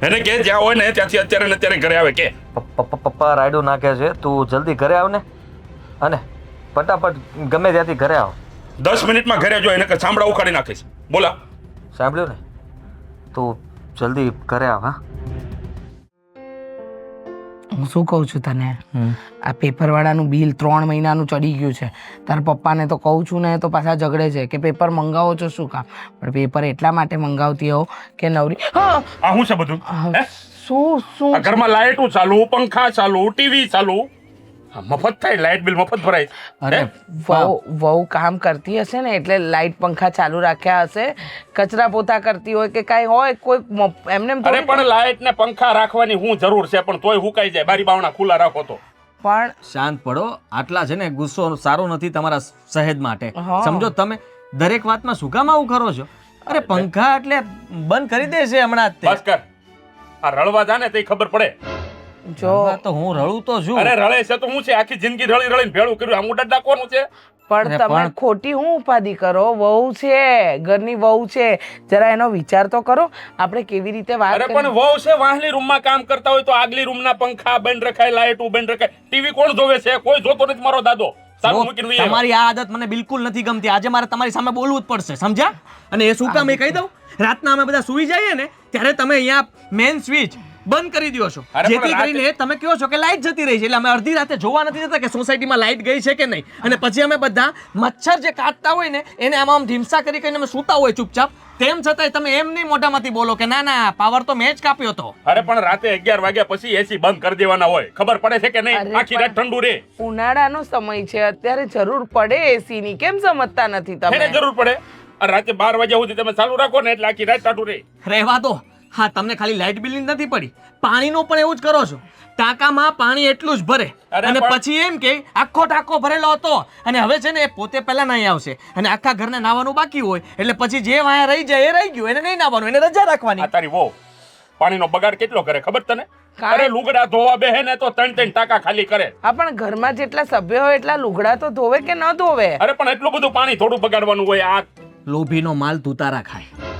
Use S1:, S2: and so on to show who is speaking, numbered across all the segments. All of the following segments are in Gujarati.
S1: એને કે જ્યાં હોય ને ત્યાંથી અત્યારે ને અત્યારે ઘરે આવે કે.
S2: પપ્પા રાયડું નાખે છે, તું જલ્દી ઘરે આવ ને, અને ફટાફટ ગમે ત્યાંથી ઘરે આવ.
S1: 10 મિનિટમાં ઘરે જો, એને કે સાંભળા ઉખાડી નાખીશ. બોલા.
S2: સાંભળ્યું ને? તું જલ્દી ઘરે આવ. હા,
S3: હું શું કહું છું તને, આ પેપરવાળાનું બિલ 3 મહિનાનું ચડી ગયું છે. તારા પપ્પાને તો કહું છું ને તો પાછા ઝઘડે છે કે પેપર મંગાવો છો શું કામ, પણ પેપર એટલા માટે મંગાવતી હોઉં કે નવરી.
S1: આ શું છે બધું? હે?
S3: શું શું
S1: આ ઘરમાં લાઇટો ચાલુ, પંખા ચાલુ, ટીવી ચાલુ. આ મફત થાય, લાઇટ બિલ મફત ભરાય.
S3: અરે વહુ કામ કરતી હશે ને એટલે લાઇટ પંખા ચાલુ રાખ્યા હશે, કચરા પોતા કરતી હોય કે કાંઈ હોય, કોઈ એમને
S1: અરે પણ લાઇટ ને પંખા રાખવાની શું જરૂર છે? પણ તોય હુકાઈ જાય, બારી બાવણા ખુલ્લા રાખો તો.
S3: પણ
S2: શાંત પડો. આટલા છે ને ગુસ્સો સારો નથી તમારા સહેજ માટે.
S3: હા.
S2: સમજો તમે દરેક વાતમાં શું કામ આવું કરો છો? અરે પંખા એટલે બંધ કરી દેશે હમણાં જ તે.
S1: બસ કર. આ રળવા જા ને તે ખબર પડે.
S3: જો
S2: હા, તો હું રડું તો છું.
S1: અરે રળે છે તો હું છે, આખી જિંદગી રળી રળીને ભેળું કર્યું. આ મોઢા ડાકવાનું છે.
S3: પણ
S2: અરે
S3: તમે
S2: પણ-
S3: ખોટી હું ઉપાધિ કરો, વહુ છે, ઘરની વહુ છે, જરા એનો વિચાર તો કરો. આપણે કેવી રીતે વાત
S1: અરે
S3: કરી-
S1: પણ વહુ છે, વાહલી રૂમમાં કામ કરતા હોય તો આગલી રૂમના પંખા બંધ રખાય, લાઇટો બંધ રખાય. ટીવી કોણ જોવે છે? કોઈ જોતો નથી. મારો દાદો ચાલુ મૂકીને વહી આવ્યો.
S2: તમારી આ આદત મને બિલકુલ નથી ગમતી. આજે મારે તમારી સામે બોલવું જ પડશે, સમજ્યા? અને એ શું કામ એ કહી દઉં, રાતના અમે બધા સૂઈ જઈએ ને ત્યારે તમે અહીંયા મેઇન સ્વિચ બંધ કરી દો છો,
S1: અરે પણ
S2: જેથી
S1: રાતે-
S2: કરીને તમે કહો છો કે લાઈટ જતી રહી છે. એટલે અમે અડધી રાતે જોવા નથી જતા કે સોસાયટીમાં લાઈટ ગઈ છે કે નહીં, અને પછી અમે બધા મચ્છર જે કાટતા હોય ને એને આમ ધીમસા કરી કરીને અમે સૂતા હોય ચૂપચાપ. તેમ છતાંય તમે એમ નહીં મોઢામાંથી બોલો કે ના ના પાવર તો મેં જ કાપ્યો હતો.
S1: અરે પણ રાતે 11 વાગ્યા પછી એસી બંધ કરી દેવાના હોય. ખબર પડે છે કે નહીં?
S3: અરે
S1: આખી રાત ઠંડુ રે.
S3: ઉનાળાનો સમય છે, અત્યારે જરૂર પડે એસી ની, કેમ સમજતા નથી
S1: એને
S3: તમે?
S1: જરૂર પડે. આ રાતે 12 વાગ્યા સુધી તમે ચાલુ રાખો ને એટલે આખી રાત ઠંડુ રે.
S2: રહેવા દો. હા, તમને ખાલી લાઇટ બિલની નથી પડી, પાણીનો પણ એવું જ કરો છો. ટાંકામાં પાણી એટલું જ ભરે
S1: અરે
S2: અને
S1: પણ-
S2: પછી એમ કે આખો ટાંકો ભરેલો હતો, અને હવે છે ને એ પોતે પહેલા નહીં આવશે અને આખા ઘરને નાવાનું બાકી હોય એટલે પછી જે વાયા રહી જાય એ રહી ગયું, એને નહીં નાવાનું, એને રજા રાખવાની.
S1: આ તારી વહુ પાણીનો બગાડ કેટલો કરે ખબર તને?
S3: કાંઈ-
S1: અરે લુગડા ધોવા બેહે ને તો 3 ટાંકા ખાલી કરે.
S3: હા, પણ ઘરમાં જેટલા સભ્ય હોય એટલા લુગડા તો ધોવે કે ન ધોવે?
S1: અરે પણ એટલું બધું પાણી થોડું બગાડવાનું હોય? આ
S2: લોભીનો માલ તુતારા ખાય.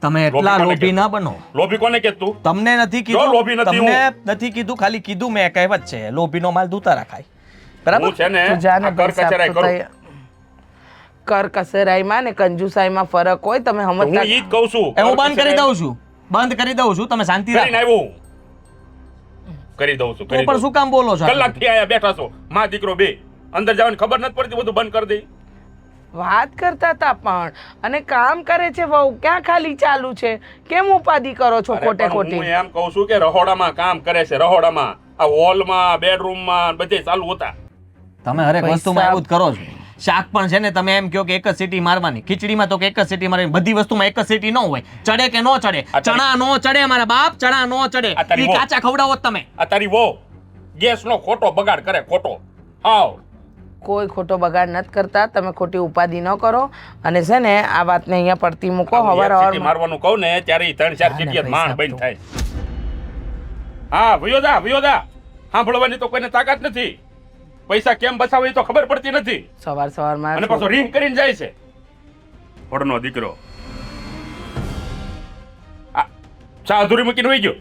S2: તમે એટલા
S1: લોભી કોને
S2: લોભી ના બનો.
S1: લોભી કોને કે તું?
S2: તમને નથી
S1: જો લોભી
S2: કીધું,
S1: નથી
S2: તમને નથી કીધું, ખાલી કીધું મેં, કહેવત છે લોભીનો માલ તુતારા ખાય. બરાબર?
S1: હું છે ને
S3: તું જા ને
S1: આ કર
S3: ભાઈ સાહેબ,
S1: કચરાઈ
S3: તો
S1: કરું.
S3: તૈયાર. કર કસરાઈમાં ને કંજુસાઈમાં ફરક હોય, તમે
S1: તો હું
S3: સમજતા
S1: ઈ જ કહું છું.
S2: એ હું બંધ કરી દઉં છું, બંધ કરી દઉં છું, તમે શાંતિ
S1: કરીને
S2: રાખો.
S1: આવ્યો. કરી દઉં છું,
S2: તો
S1: કરી
S2: પણ
S1: દઉં
S2: શું કામ બોલો છો?
S1: કલાકથી આયા બેઠા છો માં દીકરો બે. અંદર જવાની ખબર નથી પડતી, બધું બંધ કરી દઈ.
S3: વાત કરતા હતા પણ, અને કામ કરે છે વહુ, ક્યાં ખાલી ચાલુ છે? કેમ ઉપાધિ કરો છો
S1: અરે
S3: ખોટે
S1: પણ
S3: ખોટી?
S1: હું એમ કહું છું કે રહોડામાં કામ કરે છે, રહોડામાં. આ હોલમાં, બેડરૂમમાં બધે ચાલુ હતા.
S2: તમે હરેક
S3: પૈસા-
S2: વસ્તુમાં એવું જ કરો છો. શાક પણ છે ને તમે એમ કહો કે એક જ સીટી મારવાની, ખીચડીમાં તો કે એક જ સીટી મારવાની, બધી વસ્તુમાં એક જ સીટી ન હોય. ચડે કે ન ચડે?
S1: આ તારી-
S2: ચણા નો ચડે મારા બાપ, ચણા નો ચડે.
S1: આ તારી
S2: ઈ
S1: વહુ.
S2: કાચા ખવડાવો જ તમે.
S1: આ તારી વહુ ગેસનો ખોટો બગાડ કરે, ખોટો. હાવ.
S3: કોઈ ખોટો બગાડ નથી કરતા, તમે ખોટી ઉપાધિ ન કરો. અને છે ને આ વાતને અહીંયા પડતી મૂકો.
S1: આવું
S3: હવાર
S1: એક સીટી
S3: હવારમાં
S1: મારવાનું કહું ને ત્યારે ઈ 3-4
S3: હા ને
S1: સીટી
S3: ભાઈ
S1: માંડ
S3: સાહેબ
S1: બંધ
S3: તો.
S1: થાય. હા વિયોદા સાંભળવાની તો કોઈને તાકાત નથી. પૈસા કેમ બચાવે એ તો ખબર પડતી નથી.
S3: સવાર સવારમાં
S1: અને પાછો રિંગ કરીને જાય છે વડનો દીકરો. આ ચા અધૂરી મૂકીને વહી ગયો.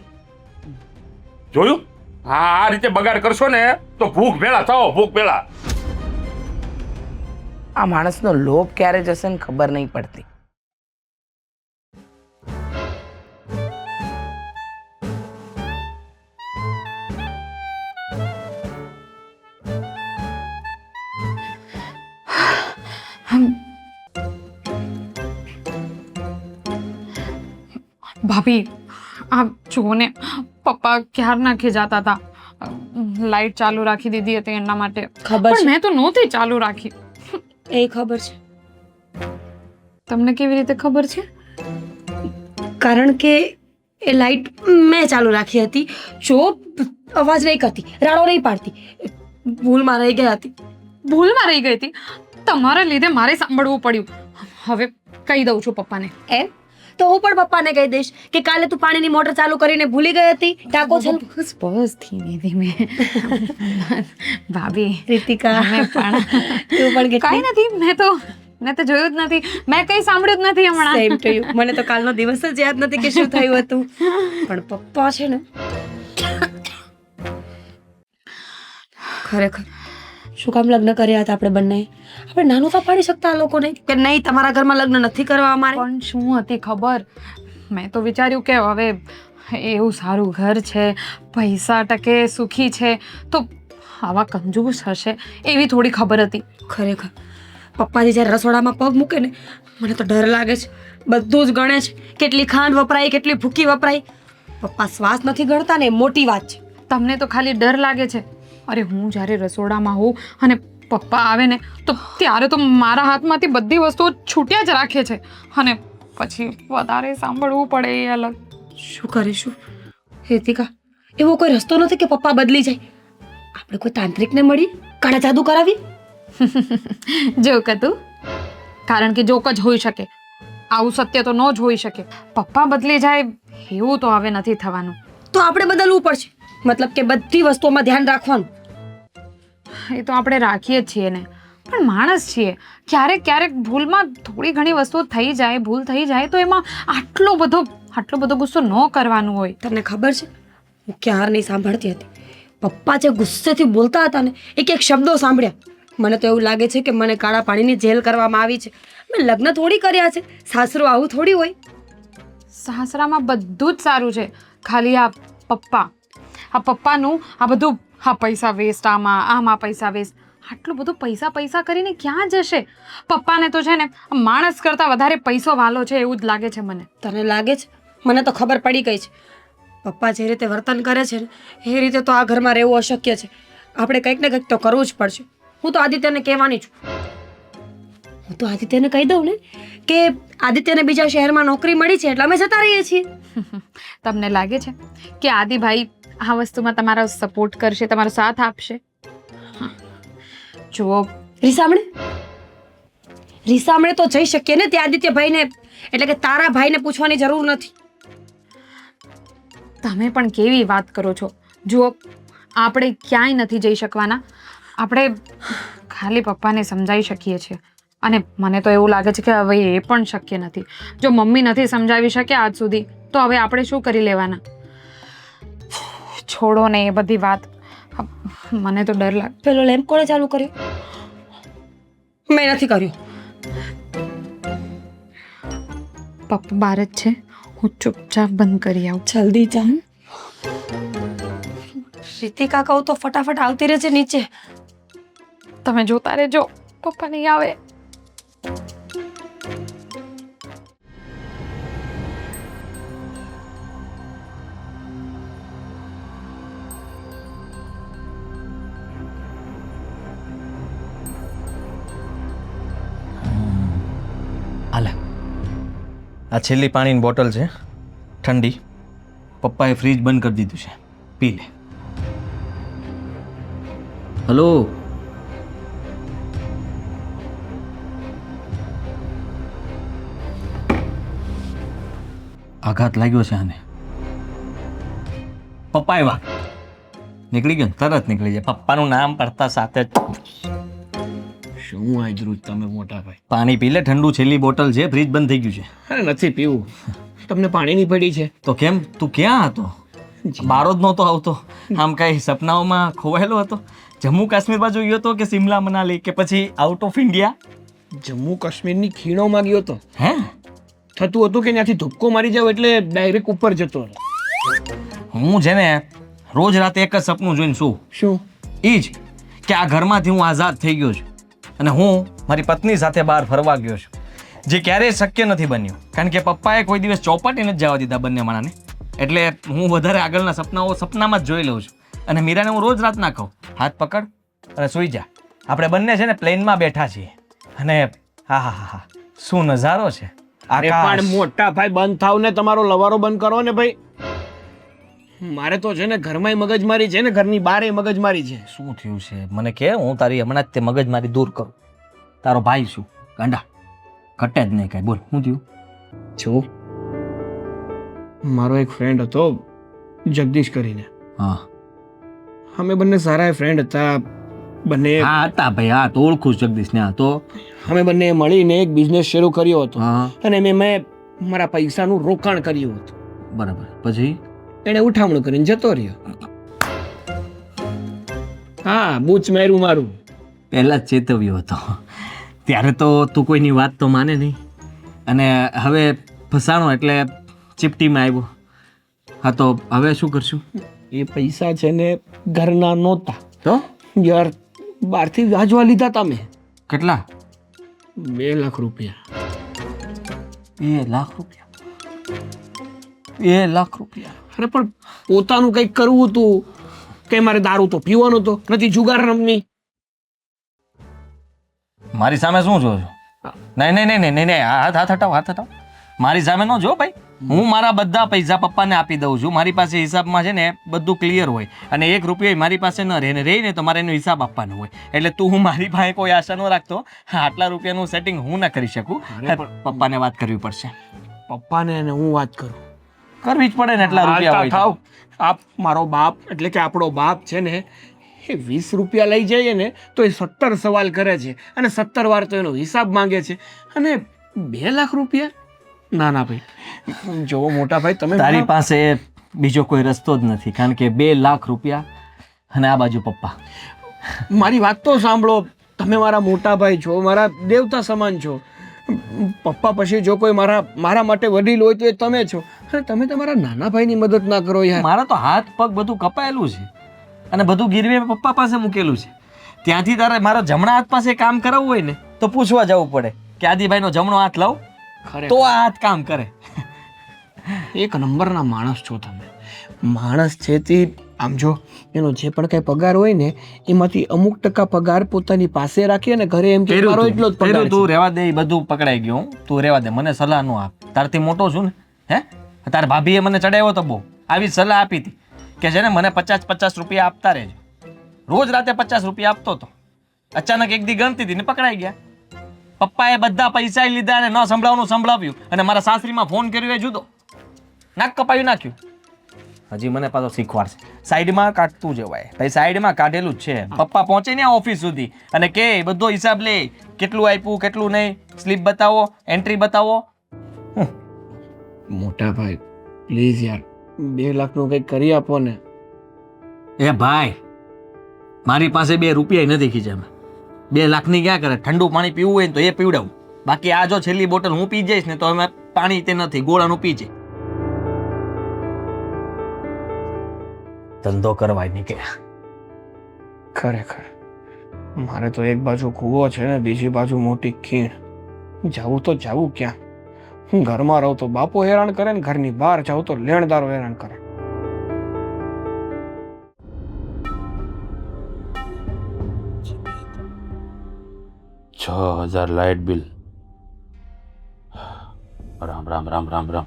S1: જોયું? હા, આ રીતે બગાડ કરશો ને તો ભૂખ ભેળા થાઓ, ભૂખ ભેળા.
S3: આ માણસનો લોભ ક્યારે જશે ને ખબર નહીં પડતી.
S4: ભાભી આ જુઓ ને, પપ્પા ક્યારના ખીજાતા હતા, લાઈટ ચાલુ રાખી દીધી હતી એના માટે.
S5: ખબર
S4: પણ
S5: છે,
S4: મેં તો નહોતી ચાલુ રાખી.
S5: એ ખબર છે,
S4: તમને કેવી રીતે ખબર છે?
S5: કારણ કે એ લાઈટ મેં ચાલુ રાખી હતી. જો અવાજ નહીં કરતી, રાડો નહીં પાડતી, ભૂલમાં રહી ગઈ હતી.
S4: ભૂલમાં રહી ગઈ હતી. તમારા લીધે મારે સાંભળવું પડ્યું. હવે કહી દઉં છું પપ્પાને.
S5: એમ તો હું પણ પપ્પાને કહી દઈશ કે કાલે તું પાણીની મોટર ચાલુ કરીને ભૂલી ગઈ હતી. ટાંકો છે
S4: બસ બસ, ધીમે ધીમે. ભાભી
S5: રીતિકા,
S4: તમે પણ
S5: તું પણ
S4: કાંઈ નથી, મેં તો મેં તો જોયું જ નથી, મેં કંઈ સાંભળ્યું જ નથી હમણાં.
S5: Same to you. મને તો કાલનો દિવસ જ યાદ નથી કે શું થયું હતું. પણ પપ્પા છે ને, ખરેખર શું કામ લગ્ન કર્યા હતા આપણે બંને? આપણે નાનું તો પાડી શકતા આ લોકોને કે નહીં તમારા ઘરમાં લગ્ન નથી કરવા અમારે.
S4: પણ શું હતી ખબર, મેં તો વિચાર્યું કે હવે એવું સારું ઘર છે, પૈસા ટકે, સુખી છે, તો આવા કંજૂસ હશે એવી થોડી ખબર હતી.
S5: ખરેખર પપ્પાજી જ્યારે રસોડામાં પગ મૂકે ને મને તો ડર લાગે છે. બધું જ ગણે છે, કેટલી ખાંડ વપરાય, કેટલી ભૂકી વપરાય. પપ્પા શ્વાસ નથી ગણતા ને એ મોટી વાત છે.
S4: તમને તો ખાલી ડર લાગે છે. અરે હું જ્યારે રસોડામાં હોઉં અને પપ્પા આવે ને તો ત્યારે તો મારા હાથમાંથી બધી વસ્તુઓ છૂટ્યા જ રાખે છે, અને પછી વધારે સાંભળવું પડે એ અલગ.
S5: શું કરીશું હેતિકા? એવો કોઈ રસ્તો નથી કે પપ્પા બદલી જાય? આપણે કોઈ તાંત્રિકને મળી કાળા જાદુ કરાવી?
S4: જોક હતું, કારણ કે જોક જ હોઈ શકે, આવું સત્ય તો ન જ હોઈ શકે. પપ્પા બદલી જાય એવું તો હવે નથી થવાનું.
S5: તો આપણે બદલવું પડશે, મતલબ કે બધી વસ્તુઓમાં ધ્યાન રાખવાનું.
S4: એ તો આપણે રાખીએ જ છીએ ને, પણ માણસ છીએ, ક્યારેક ક્યારેક ભૂલમાં થોડી ઘણી વસ્તુઓ થઈ જાય, ભૂલ થઈ જાય તો એમાં આટલો બધો ગુસ્સો ન કરવાનું હોય.
S5: તને ખબર છે હું ક્યારની સાંભળતી હતી, પપ્પા જે ગુસ્સેથી બોલતા હતા ને એક એક શબ્દો સાંભળ્યા. મને તો એવું લાગે છે કે મને કાળા પાણીની જેલ કરવામાં આવી છે. મેં લગ્ન થોડી કર્યા છે, સાસરો આવું થોડી હોય.
S4: સાસરામાં બધું જ સારું છે, ખાલી આ પપ્પાનું આ બધું, હા પૈસા વેસ્ટ, આમાં પૈસા વેસ્ટ. આટલું બધું પૈસા કરીને ક્યાં જશે? પપ્પાને તો છે ને માણસ કરતાં વધારે પૈસો વાલો છે એવું જ લાગે છે મને.
S5: તને લાગે છે? મને તો ખબર પડી ગઈ છે. પપ્પા જે રીતે વર્તન કરે છે ને એ રીતે તો આ ઘરમાં રહેવું અશક્ય છે. આપણે કંઈક ને કંઈક તો કરવું જ પડશે. હું તો આદિત્યને કહેવાની છું. હું તો આદિત્યને કહી દઉં ને કે આદિત્યને બીજા શહેરમાં નોકરી મળી છે એટલે અમે જતા રહીએ છીએ.
S4: તમને લાગે છે કે આદિભાઈ આ વસ્તુમાં તમારો સપોર્ટ કરશે, તમારો સાથ આપશે? જુઓ,
S5: રીસામણે તો જઈ શકીએ ને ત્યાં આદિત્યભાઈને, એટલે કે તારા ભાઈને પૂછવાની જરૂર નથી.
S4: તમે પણ કેવી વાત કરો છો? જુઓ, આપણે ક્યાંય નથી જઈ શકવાના. આપણે ખાલી પપ્પાને સમજાવી શકીએ છીએ, અને મને તો એવું લાગે છે કે હવે એ પણ શક્ય નથી. જો મમ્મી નથી સમજાવી શક્યા આજ સુધી, તો હવે આપણે શું કરી લેવાના? છોડો ને એ બધી વાત, મને તો ડર લાગે.
S5: પેલો લેમ્પ કોણે ચાલુ કર્યો? મેં નથી કર્યું.
S4: પપ્પા બહાર જ છે, હું ચૂપચાપ બંધ કરી આવું.
S5: જલ્દી જા. રીતિકા કહું તો ફટાફટ આવતી રહેજે નીચે.
S4: તમે જોતા રહેજો, પપ્પા નહીં આવે.
S6: હાલે, આ છેલ્લી પાણીની બોટલ છે, ઠંડી. પપ્પાએ ફ્રીજ બંધ કરી દીધું છે, પી લે. હલો, આઘાત લાગ્યો છે આને. પપ્પા આવ્યા, નીકળી ગયો, તરત નીકળી જાય. પપ્પાનું નામ પડતા સાથે જ
S7: શું આજરું તમે મોટા ભાઈ?
S6: પાણી પી લે, ઠંડુ. છેલ્લી બોટલ છે, ફ્રીજ બંધ થઈ ગયું છે.
S7: અરે નથી પીવું. તમને પાણીની પડી છે?
S6: તો કેમ, તું ક્યાં હતો? બારો જ નહોતો આવતો? આમ કઈ સપનાઓમાં ખોવાયેલો હતો? જમ્મુ કાશ્મીર બાજુ ગયો હતો કે સિમલા મનાલી કે પછી આઉટ ઓફ ઇન્ડિયા?
S7: જમ્મુ કાશ્મીરની ખીણોમાં ગયો તો.
S6: હે,
S7: થતું હતું કે ત્યાંથી ધુપકો મારી જાવ એટલે ડાયરેક્ટ ઉપર જતો રહે.
S6: હું છે ને રોજ રાતે એક જ સપનું જોઈને શું
S7: શું?
S6: એ જ કે આ ઘરમાંથી હું આઝાદ થઈ ગયો છું અને હું મારી પત્ની સાથે બહાર ફરવા ગયો છું, જે ક્યારેય શક્ય નથી બન્યું, કારણ કે પપ્પાએ કોઈ દિવસ ચોપાટી નથી જવા દીધા બંને માણાને. એટલે હું વધારે આગળના સપનાઓ સપનામાં જ જોઈ લઉં છું. અને મીરાને હું રોજ રાતના કહું, હાથ પકડ અને સૂઈ જા. આપણે બંને છે ને પ્લેનમાં બેઠા છીએ અને હા હા હા હા, શું નજારો છે!
S7: અરે પણ મોટા ભાઈ બંધ થાવ ને, તમારો લવારો બંધ કરો ને ભાઈ. મારે તો છે ને ઘરમાંય મગજમારી છે ને ઘરની બહારે મગજમારી છે.
S6: શું થયું છે મને કે, હું તારી હમણાં જ તે મગજમારી દૂર કરું. તારો ભાઈ શું ગાંડા ઘટે જ નહીં કઈ. બોલ, શું થયું?
S7: જો મારો એક ફ્રેન્ડ હતો જગદીશ કરીને.
S6: હા,
S7: અમે બંને સારા ફ્રેન્ડ હતા, બંને
S6: હા હતા ભાઈ, હા તો ઓળખું છું જગદીશને. હા તો
S7: અમે બંને મળીને એક બિઝનેસ શરૂ કર્યો હતો
S6: હા
S7: અને મેં મારા પૈસાનું રોકાણ કર્યું હતું.
S6: બરાબર. પછી
S7: એણે ઉઠામણું કરીને જતો રહ્યો. હા, બૂચ માર્યું મારું.
S6: પહેલા જ ચેતવ્યો હતો. ત્યારે તો તું કોઈની વાત તો માને નહીં, અને હવે ફસાણો એટલે ચીપટીમાં આવ્યો. હા તો હવે શું કરશું?
S7: એ પૈસા છે ને ઘરના નહોતા
S6: તો
S7: યાર, બહારથી વ્યાજવા લીધા તમે.
S6: કેટલા?
S7: 2 લાખ રૂપિયા.
S6: 2 લાખ રૂપિયા? 2 લાખ રૂપિયા?
S7: અરે પણ પોતાનું કંઈક કરવું હતું કે મારે દારૂ તો પીવાનો તો નથી, જુગાર રમવી.
S6: મારી સામે શું જો છો? નહીં નહીં નહીં નહીં નહીં, હાથ હટાવો, હાથ હટાવો. મારી સામે ન જો ભાઈ. હું મારા બધા પૈસા પપ્પાને આપી દઉં છું. મારી પાસે હિસાબમાં છે ને બધું ક્લિયર હોય, અને 1 રૂપિયો મારી પાસે ન રહે, ને રહીને તો મારે એનો હિસાબ આપવાનો હોય. એટલે તું હું મારી પાસે કોઈ આશા ન રાખતો. આટલા રૂપિયાનું સેટિંગ હું ના કરી શકું. પપ્પાને વાત કરવી પડશે.
S7: પપ્પાને અને હું વાત કરું.
S6: કરવી જ પડે ને, એટલા રૂપિયા હોય તો.
S7: થાવ. આપ મારો બાપ એટલે કે આપણો બાપ છે ને, એ 20 રૂપિયા લઈ જઈએ ને તો એ 17 સવાલ કરે છે, અને 17 વાર તો એનો હિસાબ માંગે છે. અને 2 લાખ રૂપિયા? ના ના ભાઈ, જો મોટા ભાઈ તમે
S6: તારી પાસે બીજો કોઈ રસ્તો જ નથી, કારણ કે 2 લાખ રૂપિયા અને આ બાજુ પપ્પા.
S7: મારી વાત તો સાંભળો. તમે મારા મોટા ભાઈ છો, મારા દેવતા સમાન છો. પપ્પા પછી જો કોઈ મારા માટે વડીલ હોય તો એ તમે છો, અને તમે તમારા નાના ભાઈની મદદ ના કરો યાર.
S6: મારા તો હાથ પગ બધું કપાયેલું છે, અને બધું ગીરવે પપ્પા પાસે મૂકેલું છે. ત્યાંથી તારે મારો જમણા હાથ પાસે કામ કરાવવું હોય ને તો પૂછવા જવું પડે કે આદિભાઈનો જમણો હાથ લાવ, તો આ હાથ કામ કરે.
S7: એક નંબરના માણસ છો તમે. માણસ છે તે આમ જો એનો જે પણ કઈ પગાર હોય ને એમાંથી અમુક ટકા પગાર પોતાની પાસે રાખી અને ઘરે એમ કે મારો એટલો જ પગાર
S6: તું રેવા દે, એ બધું પકડાઈ ગયું. તું રેવા દે, મને સલાહ ન આપ. તારથી મોટો છું ને. હે, તાર ભાભીએ મને ચડાવ્યો તો બહુ આવી સલાહ આપી હતી કે છે ને મને 50 રૂપિયા આપતા રહેજો. રોજ રાતે 50 રૂપિયા આપતો હતો. અચાનક એક દી ગણતી હતી ને પકડાઈ ગયા. પપ્પાએ બધા પૈસા લીધા અને ન સંભળાવવાનું સંભળાવ્યું, અને મારા સાસરીમાં ફોન કર્યો એ જુદો. નાક કપાયું નાખ્યું. હજી મને પાછો શીખવાડશે. સાઈડમાં કાઢતું જવાય ભાઈ, સાઈડમાં કાઢેલું જ છે. પપ્પા પહોંચે ને ઓફિસ સુધી અને કે બધો હિસાબ લે, કેટલું આપ્યું કેટલું નહીં, સ્લીપ બતાવો, એન્ટ્રી બતાવો.
S7: મોટા ભાઈ પ્લીઝ યાર, 2 લાખનું કંઈક કરી આપો ને.
S6: એ ભાઈ, મારી પાસે 2 રૂપિયા નથી ખીચામાં. 2 લાખની ક્યાં કરે? ઠંડુ પાણી પીવું હોય ને તો એ પીવડાવું. બાકી આ જો છેલ્લી બોટલ હું પી જઈશ ને તો અમે પાણી તે નથી, ગોળાનું પી જાય. ધંધો કરવાય નીકળ્યા.
S7: ખરેખર મારે તો એક બાજુ કૂવો છે ને બીજી બાજુ મોટી ખીણ. જાવું તો જાવું ક્યાં? હું ઘરમાં રહું તો બાપો હેરાન કરે ને ઘરની બહાર જાઉં તો લેણદારો હેરાન કરે.
S1: $6,000 લાઇટ બિલ. રામ રામ રામ રામ રામ.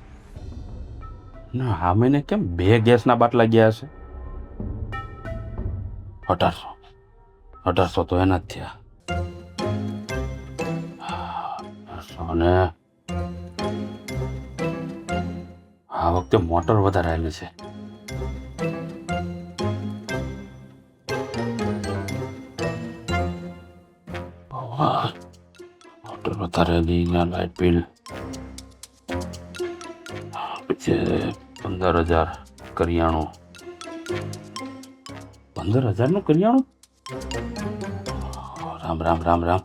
S1: ના હા, મહિને કેમ 2 ગેસના બાટલા ગયા હશે? 1800 તો એના જ થયા. અને આ વખતે મોટર વધારે આવેલી છે. મોટર વધારે આવેલી, લાઇટ બિલ પછી 15,000 કરિયાણું. 15,000 નું કરિયાણું? રામ રામ રામ રામ.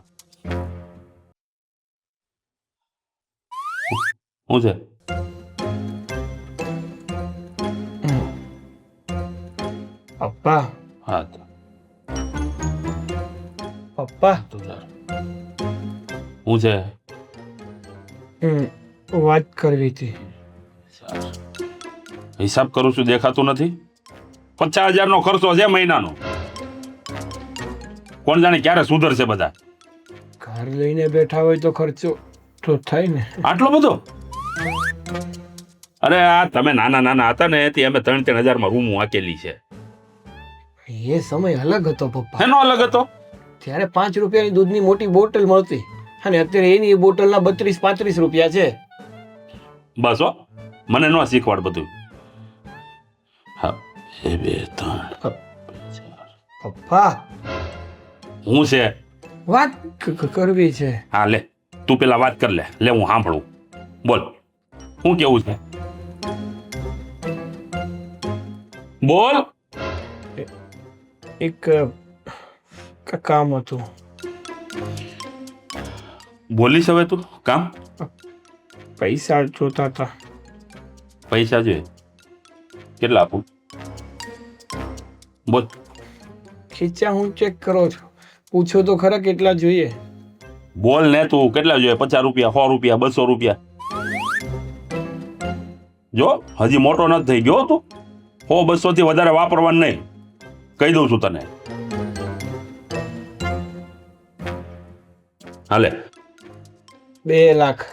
S1: શું છે?
S7: પપ્પા
S1: હા તો
S7: પપ્પા
S1: શું છે?
S7: વાત કરવી હતી.
S1: હિસાબ કરું છું, દેખાતું નથી? 50,000 નો ખર્ચો છે મહિનાનો. કોણ જાણે ક્યારે સુધરશે બધા.
S7: ઘર લઈને બેઠા હોય તો ખર્ચો તો થાય ને.
S1: આટલો બધો? અરે આ તમે નાના હતા ને તે અમે 3,000 માં રૂમ વાકેલી છે.
S7: એ સમય અલગ હતો પપ્પા.
S1: એનો અલગ હતો.
S7: ત્યારે 5 રૂપિયાની દૂધની મોટી બોટલ મળતી, અને અત્યારે એની બોટલના 32-35 રૂપિયા છે.
S1: બસ હો, મને ન શીખવાડ બધું. હા, 1 2 3
S7: પપ્પા
S1: હું છે
S7: વાત કરવી છે.
S1: હા લે તું પેલા વાત કર લે હું સાંભળું. બોલ શું કેવું છે? બોલ.
S7: એક કામ હતું.
S1: બોલીશ હવે તું કામ.
S7: પૈસા જોતા હતા.
S1: પૈસા જોઈએ કેટલા આપું? બોલ.
S7: ખીચા હું ચેક કરો છો, પૂછો તો ખરા કેટલા જોઈએ.
S1: બોલ ને તું કેટલા જોઈએ? 50 રૂપિયા, 100 રૂપિયા, 200 રૂપિયા? જો હજી મોટો નથી થઈ ગયો તું. 100-200 થી વધારે વાપરવાનું નહીં, કહી દઉં છું તને. હાલે
S7: 2 લાખ.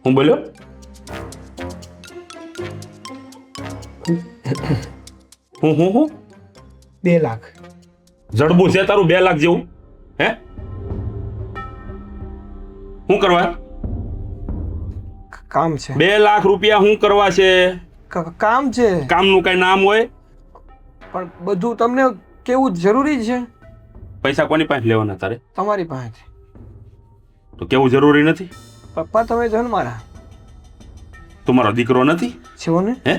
S1: હું બોલ્યો? હું
S7: 2 લાખ.
S1: જડબું છે તારું 2 લાખ જેવું? હે શું કરવા?
S7: કામ છે.
S1: 2 લાખ રૂપિયા શું કરવા છે?
S7: કામ છે.
S1: કામનું કઈ નામ હોય?
S7: પણ બધું તમને કેવું જરૂરી છે.
S1: પૈસા કોની પાસે લેવાના તારે?
S7: તમારી પાસે.
S1: તો કેવું જરૂરી નથી?
S7: પપ્પા તમે જો ને મારા.
S1: તું મારો દીકરો નથી?
S7: છો ને.
S1: હે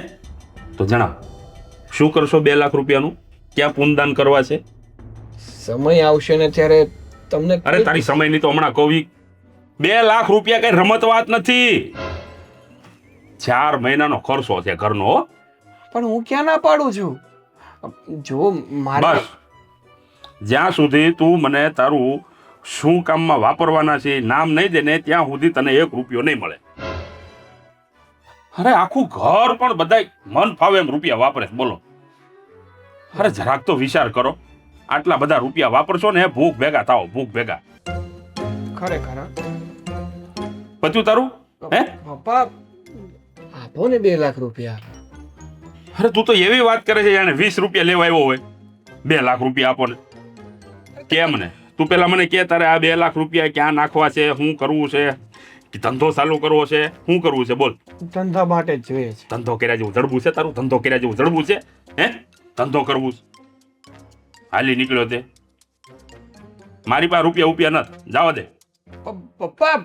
S1: તો જણાવ શું કરશો 2 લાખ રૂપિયાનું? ક્યાં પુનદાન કરવા છે?
S7: સમય આવશે ને ત્યારે તમને.
S1: અરે તારી સમયની તો હમણાં કહી. 2 લાખ રૂપિયા કઈ રમત વાત નથી. 4 મહિનાનો ખર્ચો છે ઘરનો. હો.
S7: પણ હું ક્યાં ના પાડું છું. જો મારે
S1: બસ જ્યાં સુધી તું મને તારું શું કામમાં વાપરવાના છે નામ નહીં દે ને ત્યાં સુધી તને 1 રૂપિયો નહીં મળે. અરે આખું ઘર પણ બધાય મન ફાવે એમ રૂપિયા વાપરે છે. બોલો અરે જરાક તો વિચાર કરો. આટલા બધા રૂપિયા વાપરશો ને ભૂખ ભેગા થાઓ, ભૂખ ભેગા.
S7: ખરેખર
S1: પત્યું તારું? હે
S7: પપ્પા આપો ને 2 લાખ રૂપિયા.
S1: અરે તું તો એવી વાત કરે છે જાણે 20 રૂપિયા લેવા આવ્યો હોય. 2 લાખ રૂપિયા આપો ને કેમ ને? તું પેલા મને કે તારે આ 2 લાખ રૂપિયા ક્યાં નાખવા છે, શું કરવું છે, કે ધંધો ચાલુ કરવો છે, શું કરવું છે? બોલ.
S7: ધંધા માટે જ જોઈએ છે.
S1: ધંધો કર્યા જેવું જડબું છે તારું? ધંધો કર્યા જેવું જડબું છે? હે ધંધો કરવું છે? હાલી નીકળ્યો તે મારી પાસે રૂપિયા નથી, જવા દે.
S7: પપ્પા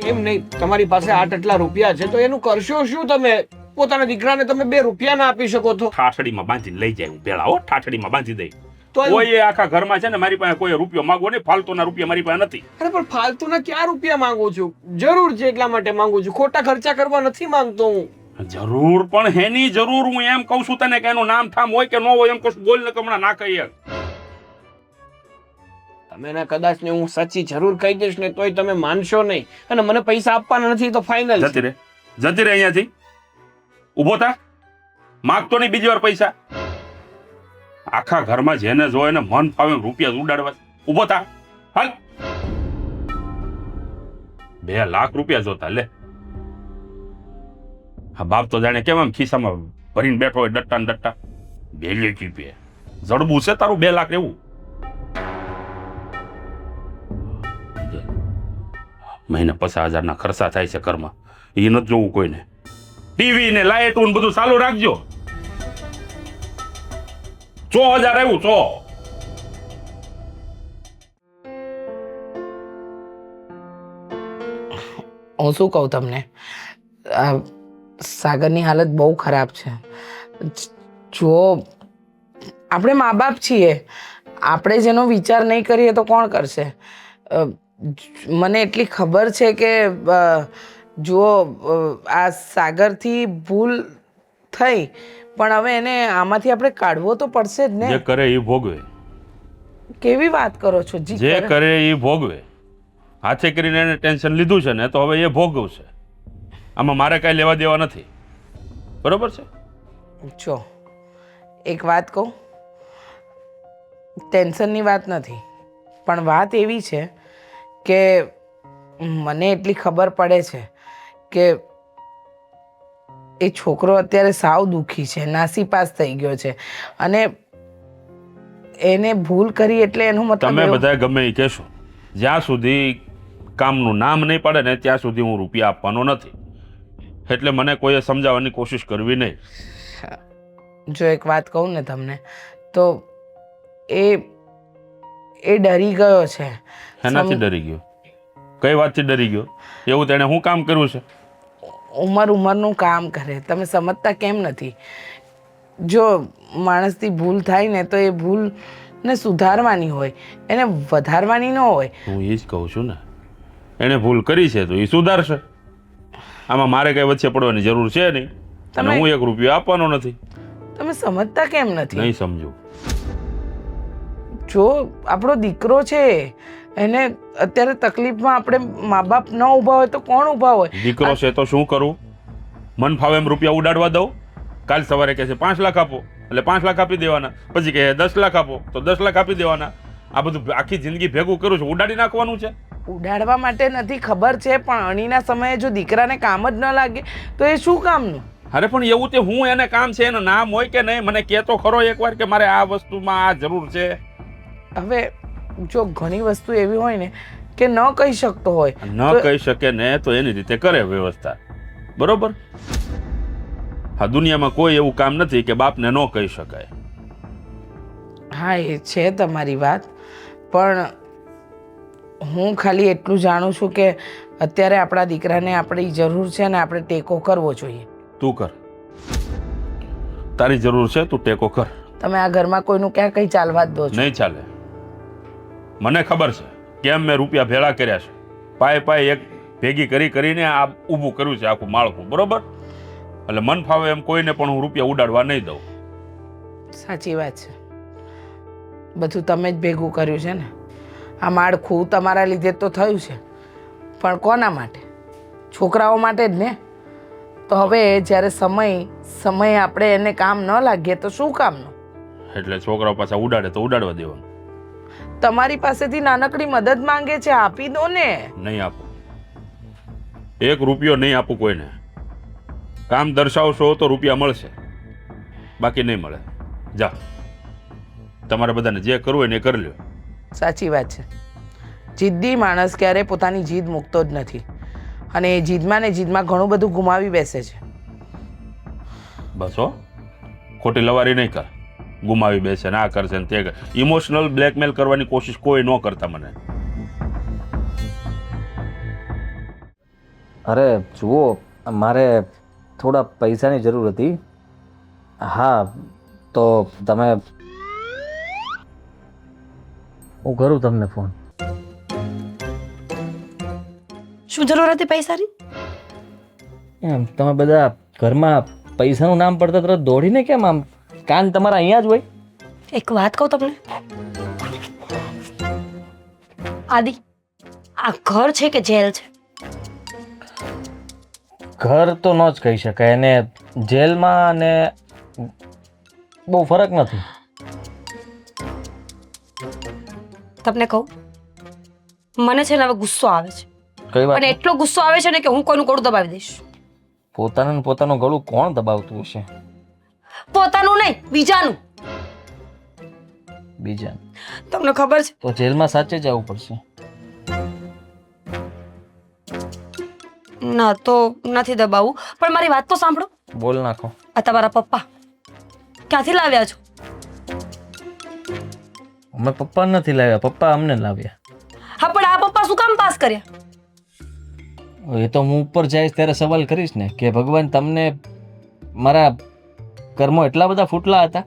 S7: એમ નહીં, તમારી પાસે આટલા રૂપિયા છે તો એનું કરશો શું તમે? પોતાના દીકરાને તમે 2 રૂપિયા ના આપી શકો તો?
S1: ઠાઠડીમાં બાંધીને લઈ જાય હું પેલા. હો ઠાઠડીમાં બાંધી દઈ.
S7: તો
S1: કોઈ આખા ઘરમાં છે ને મારી પાસે કોઈ રૂપિયો માંગવો નહીં. ફાલતુના રૂપિયા મારી પાસે નથી.
S7: અરે પણ ફાલતુના ક્યાં રૂપિયા માંગુ છું? જરૂર છે એટલા માટે માંગુ છું. ખોટા ખર્ચા કરવા નથી માંગતો હું.
S1: જરૂર પણ હેની જરૂર? હું એમ કહું છું તને કે એનું નામ થામ હોય કે ન હોય એમ કહું. બોલ ને હમણાં ના કહીએ.
S7: તમે ને કદાચ ને હું સાચી જરૂર કહી દઈશ ને તોય તમે માનશો નહીં અને મને પૈસા આપવાના નથી તો ફાઇનલ.
S1: જતી રે અહીંયાથી. ઊભો થા. માગતો નહીં બીજી વાર પૈસા. આખા ઘરમાં જેને જોય ને મન ફાવે રૂપિયા ઉડાડવા. ઊભો થા. હાલ. 2 લાખ રૂપિયા જોતા લે. હા બાપ તો જાણે કેમ આમ ખિસ્સામાં ભરીને બેઠો હોય ડટ્ટા ને ડટ્ટા. 2 લાખ રૂપિયા જડબું છે તારું? 2 લાખ એવું? મહિને 50,000 ના ખર્ચા થાય છે ઘરમાં. એ નથી જોવું કોઈને. ટીવી ને લાઇટ ને બધું ચાલુ રાખજો. 100,000 આવ્યું 100.
S3: હું શું કહું તમને, આ સાગરની હાલત બહુ ખરાબ છે. જો આપણે મા બાપ છીએ, આપણે જેનો વિચાર નહીં કરીએ તો કોણ કરશે? મને એટલી ખબર છે કે જો આ સાગરથી ભૂલ થઈ પણ હવે એને આમાંથી આપણે કાઢવો તો પડશે જ ને.
S1: જે કરે એ ભોગવે.
S3: કેવી વાત કરો છો?
S1: જે કરે એ ભોગવે. હાથે કરીને એને ટેન્શન લીધું છે ને તો હવે એ ભોગવશે. આમાં મારે કાંઈ લેવા દેવા નથી. બરોબર છે?
S3: જો એક વાત કહું, ટેન્શનની વાત નથી પણ વાત એવી છે કે મને એટલી ખબર પડે છે કે એ છોકરો અત્યારે સાવ દુઃખી છે, નાસીપાસ થઈ ગયો છે અને એને ભૂલ કરી એટલે એનું મતલબ
S1: તમે બધા ગમે એ કહેશો, જ્યાં સુધી કામનું નામ નહીં પડે ને ત્યાં સુધી હું રૂપિયા આપવાનો નથી. એટલે મને કોઈએ સમજાવવાની કોશિશ કરવી નહીં.
S3: જો એક વાત કહું ને તમને તો એ ડરી ગયો છે.
S1: એનાથી ડરી ગયો? કઈ વાતથી ડરી ગયો? એવું તેણે શું કામ કર્યું છે?
S3: ઉંમરનું કામ કરે, તમે સમજતા કેમ નથી? જો માણસથી ભૂલ થાય ને તો એ ભૂલને સુધારવાની હોય, એને વધારવાની ન હોય.
S1: હું એ જ કહું છું ને, એણે ભૂલ કરી છે તો એ સુધારશે. આમાં મારે કઈ વચ્ચે પડવાની જરૂર છે નહીં, અને હું 1 રૂપિયો આપવાનો નથી.
S3: તમે સમજતા કેમ નથી?
S1: નહીં સમજુ.
S3: જો આપણો દીકરો છે, એને અત્યારે તકલીફમાં આપણે મા બાપ ન ઊભા હોય તો કોણ ઊભા હોય?
S1: દીકરો છે તો શું કરું? મન ફાવે એમ રૂપિયા ઉડાડવા દઉં? કાલ સવારે કહે છે 5 લાખ આપો, એટલે 5 લાખ આપી દેવાના. પછી કહે 10 લાખ આપો, તો 10 લાખ આપી દેવાના. આ બધું આખી જિંદગી ભેગું કરું છું, ઉડાડી નાખવાનું છે?
S3: ઉડાડવા માટે નથી, ખબર છે, પણ અણીના સમયે જો દીકરાને કામ જ ન લાગે તો એ શું કામનું?
S1: અરે પણ એવું તે હું એને કામ છે, એનું નામ હોય કે નહીં? મને કહેતો ખરો એકવાર કે મારે આ વસ્તુમાં આ જરૂર છે.
S3: હવે જો ઘણી વસ્તુ એવી હોય ને કે ન કહી શકતો હોય,
S1: ન કહી શકે ને તો એની રીતે કરે વ્યવસ્થા, બરોબર? હા, દુનિયામાં કોઈ એવું કામ નથી કે બાપને ન કહી શકાય.
S3: હા એ છે તમારી વાત, પણ હું ખાલી એટલું જાણું છું કે અત્યારે આપણા દીકરાને આપણી જરૂર છે ને આપણે ટેકો કરવો જોઈએ.
S1: તું કર, તારી જરૂર છે, તું ટેકો કર.
S3: તમે આ ઘરમાં કોઈનું ક્યાં કંઈ ચાલવા જ દો છો?
S1: નહીં ચાલે. મને ખબર છે કેમ મેં રૂપિયા ભેળા કર્યા છે. પાય એક ભેગી કરીને આ ઊભું કર્યું છે આખું માળખું, બરોબર? એટલે મન ફાવે એમ કોઈને પણ હું રૂપિયા ઉડાડવા નહીં દઉં.
S3: સાચી વાત છે, બધું તમે જ ભેગું કર્યું છે ને. આ માળખું તમારા લીધે તો થયું છે, પણ કોના માટે? છોકરાઓ માટે જ ને. તો હવે જ્યારે સમય આપણે એને કામ ન લાગીએ તો શું કામનું?
S1: એટલે છોકરાઓ પાછા ઉડાડે તો ઉડાડવા દેવાનું.
S3: તમારી પાસેથી નાનકડી મદદ માંગે છે, આપી દો ને.
S1: નહીં આપું, 1 રૂપિયો નહીં આપું કોઈને. કામ દર્શાવશો તો રૂપિયા મળશે, બાકી નહીં મળે. જા, તમારે બધાને જે કરવું હોય ને એ કરી લ્યો.
S3: સાચી વાત છે, જિદ્દી માણસ ક્યારે પોતાની જીદ મૂકતો જ નથી, અને એ જીદમાં ઘણું બધું ગુમાવી બેસે છે.
S1: બસ હો, ખોટી લવારી નહીં કર. ગુમાવી બેસે ને આ કરશે ને તે કર. ઇમોશનલ બ્લેકમેલ કરવાની કોશિશ કોઈ ન કરતા મને.
S6: અરે જુઓ, મારે થોડા પૈસાની જરૂર હતી. હા, તો તમે, હું કરું તમને ફોન.
S5: શું જરૂર હતી પૈસાની?
S6: એમ તમે બધા ઘરમાં પૈસાનું નામ પડતા તરત દોડીને કેમ આમ? કાન તમારા અહીંયા જ હોય.
S5: એક વાત કહું તમને આદિ, આ ઘર છે કે જેલ છે?
S6: ઘર તો ન જ કહી શકાય, અને જેલમાં અને બહુ ફરક નથી.
S5: તમને કહું, મને છે ને હવે ગુસ્સો આવે છે,
S6: કઈ વાત?
S5: અને એટલો ગુસ્સો આવે છે ને કે હું કોઈનું ગળું દબાવી દઈશ.
S6: પોતાનું ગળું કોણ દબાવતું હશે?
S5: પોતાનું નહીં, બીજાનું.
S6: બીજા?
S5: તમને ખબર છે
S6: તો જેલમાં સાચે જવું પડશે.
S5: ના તો નથી દબાવું, પણ મારી વાત તો સાંભળો.
S6: બોલ નાખો.
S5: આ તમારા પપ્પા ક્યાંથી લાવ્યા છો?
S6: અમે પપ્પા નથી લાવ્યા, પપ્પા અમને લાવ્યા.
S5: હા, પણ આ પપ્પા શું કામ પાસ કર્યા?
S6: એ તો હું ઉપર જઈશ ત્યારે સવાલ કરીશ ને કે ભગવાન તમને મારા કર્મો એટલા બધા ફૂટલા હતા